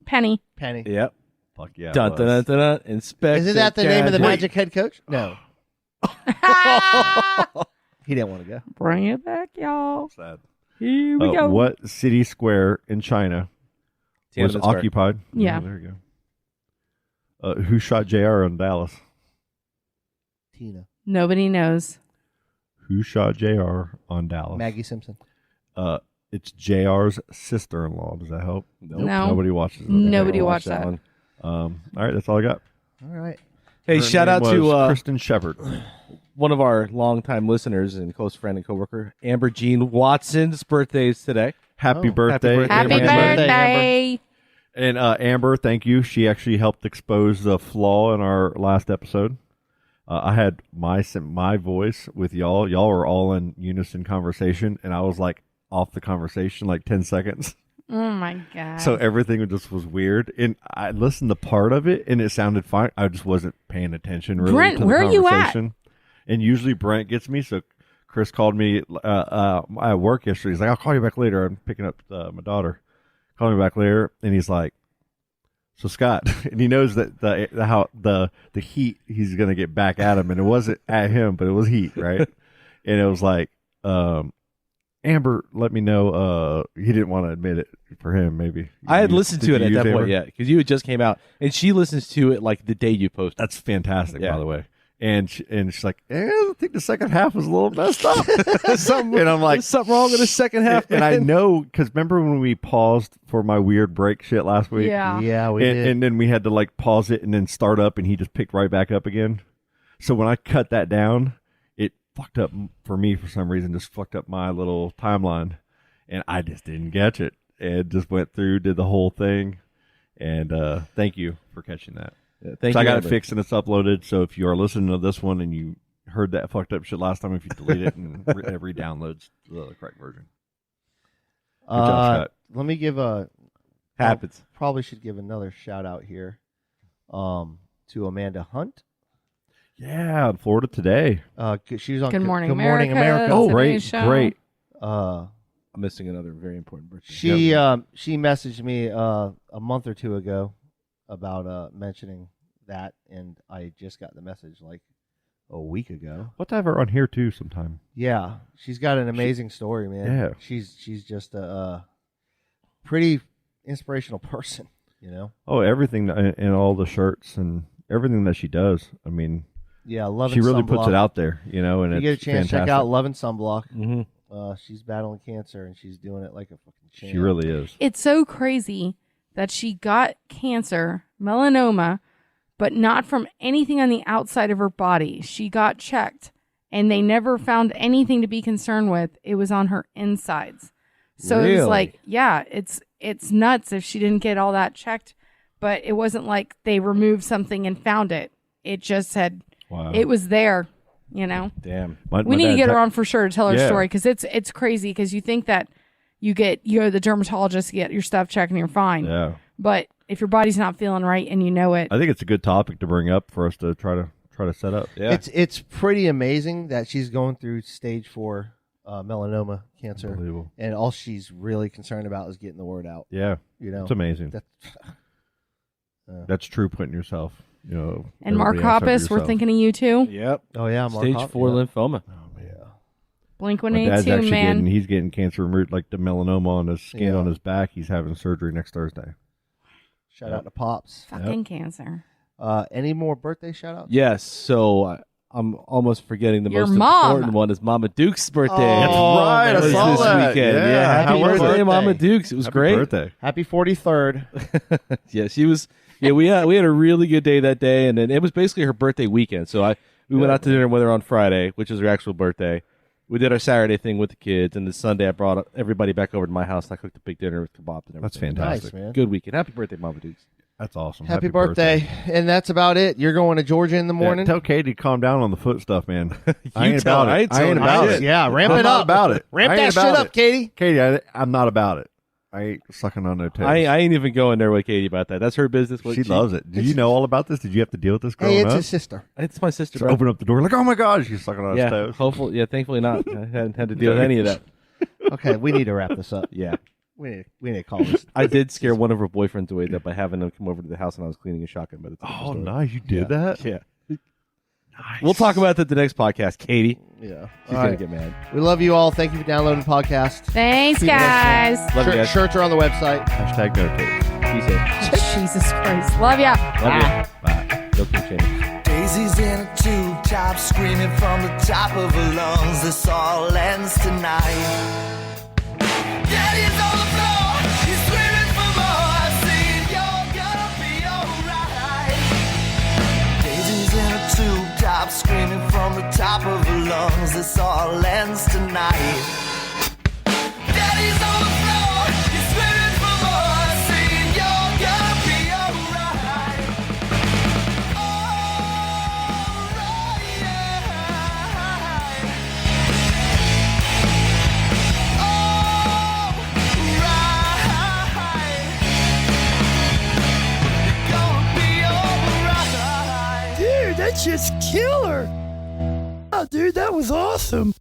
Penny. Penny. Yep. Fuck yeah. it Dun, was. dun, dun, dun, dun. Inspector. Isn't that the name of the Gadget. Magic head coach? No. He didn't want to go. Bring it back, y'all. Sad. Here we go. What city square in China was Tiananmen Square. occupied? Yeah. There you go. Who shot JR in Dallas? Tina. Nobody knows. Who shot JR on Dallas? Maggie Simpson. It's JR's sister-in-law. Does that help? Nope. No. Nobody watches it. Nobody Never watched that. one. All right, that's all I got. All right. Hey, Her shout name out to was Kristen Shepard. one of our longtime listeners and close friend and coworker, Amber Jean Watson's birthday is today. Happy birthday. birthday. Happy Amber. birthday. And Amber, thank you. She actually helped expose the flaw in our last episode. I had my voice with y'all. Y'all were all in unison conversation, and I was like off the conversation like 10 seconds. Oh my god. So everything just was weird. And I listened to part of it, and it sounded fine. I just wasn't paying attention really Brent, to the where are you at? conversation. And usually Brent gets me, so Chris called me at work yesterday. He's like, I'll call you back later. I'm picking up my daughter. Call me back later, and he's like, so Scott, and he knows that the heat he's gonna get back at him, and it wasn't at him, but it was heat, right? And it was like, Amber let me know. He didn't want to admit it for him. Maybe I had listened Did to it you at use that point Amber? yet because you had just came out, and she listens to it like the day you posted. That's fantastic, Yeah. by the way. And she's like, I think the second half was a little messed up. And I'm like, There's something wrong in the second half, and I man. know because remember when we paused for my weird break shit last week? Yeah. Yeah, we did. And then we had to like pause it and then start up, and he just picked right back up again. So when I cut that down, it fucked up for me for some reason. Just fucked up my little timeline, and I just didn't catch it. And just went through, did the whole thing, and thank you for catching that. Yeah, thank So you, I got Amber. it fixed and it's uploaded. So if you are listening to this one and you heard that fucked up shit last time, if you delete it and re-downloads the correct version. Good job, Scott. Let me give a Happens. Probably should give another shout out here to Amanda Hunt. Yeah, in Florida today. She was on Good Morning Good Morning America. America. Oh, Today's great, show. great. I'm missing another very important birthday. She messaged me a month or two ago about mentioning that, and I just got the message like a week ago. Let's have her on here too sometime. Yeah, she's got an amazing story, man. Yeah. she's just a pretty inspirational person, you know. Oh, everything and all the shirts and everything that she does. I mean, Yeah, Love she and really Sunblock. puts it out there, you know. And If you it's get a chance, fantastic. check out Love and Sunblock. Mm-hmm. She's battling cancer, and she's doing it like a fucking champ. She really is. It's so crazy that she got cancer, melanoma, but not from anything on the outside of her body. She got checked, and they never found anything to be concerned with. It was on her insides. So it was Really? like, yeah, it's nuts if she didn't get all that checked, but it wasn't like they removed something and found it. It just said it was there, you know. Damn. We need to get her on for sure to tell her Yeah. story, because it's crazy, because you think that you go to the dermatologist, get your stuff checked, and you're fine. Yeah. But if your body's not feeling right and you know it, I think it's a good topic to bring up for us to try to set up. Yeah. It's pretty amazing that she's going through stage 4 melanoma cancer, Unbelievable. and all she's really concerned about is getting the word out. Yeah. You know, It's amazing. That's true. Putting yourself, and Mark everybody else over Hoppus, we're yourself. thinking of you too. Yep. Oh yeah, Mark Stage Hop- 4 yeah. lymphoma. Blink My dad's 182, actually man. he's getting cancer removed, like the melanoma on his skin Yeah. on his back. He's having surgery next Thursday. Shout out to Pops. Fucking cancer. Any more birthday shout outs? Yes. So I'm almost forgetting the Your most mom. important one is Mama Duke's birthday. That's right, I It was saw this that. weekend. Yeah, Yeah. Happy how was birthday, it? Mama Dukes. It was Happy great. birthday. Happy 43rd. Yeah, she was. Yeah, we had a really good day that day, and then it was basically her birthday weekend. So we went out to dinner with her on Friday, which is her actual birthday. We did our Saturday thing with the kids, and then Sunday I brought everybody back over to my house. And I cooked a big dinner with kebabs and everything. That's fantastic. Nice, man. Good weekend. Happy birthday, Mama Dukes. That's awesome. Happy birthday. And that's about it. You're going to Georgia in the morning? Tell Katie to calm down on the foot stuff, man. I ain't tell about her. I it. ain't I ain't telling her about shit. it. Yeah, ramp I'm it not up. about it. Ramp I that ain't shit about up, it. Katie. Katie, I'm not about it. I ain't sucking on no toes. I ain't even going there with Katie about that. That's her business. She loves it. Did you know all about this? Did you have to deal with this growing Hey, it's up? his sister. It's my sister. Just bro. open up the door like, oh my god, she's sucking on Yeah. his toes. Hopefully, yeah. Thankfully not. I hadn't had to deal with any of that. Okay, we need to wrap this up. Yeah. We need to call this. I did scare one of her boyfriends away though by having them come over to the house when I was cleaning a shotgun. But it's a different Oh, story. nice. You did that? Yeah. We'll talk about that at the next podcast, Katie. Yeah. She's All gonna right. get mad. We love you all. Thank you for downloading the podcast. Thanks, Keep guys. Love you guys. Shirts are on the website. Hashtag no tapes. Peace out. Jesus Christ. Love ya. Love you. Bye. Go King Chambers. Daisy's in a tube top, screaming from the top of her lungs. This all ends tonight. Daddy's on the floor, he's screaming for more. Saying you're gonna be alright. Daisy's in a tube top, screaming from the top of her lungs. This all ends tonight. Daddy's on the floor, he's screaming for more. Saying you're gonna be alright. Dude, that's just killer. Oh, dude, that was awesome.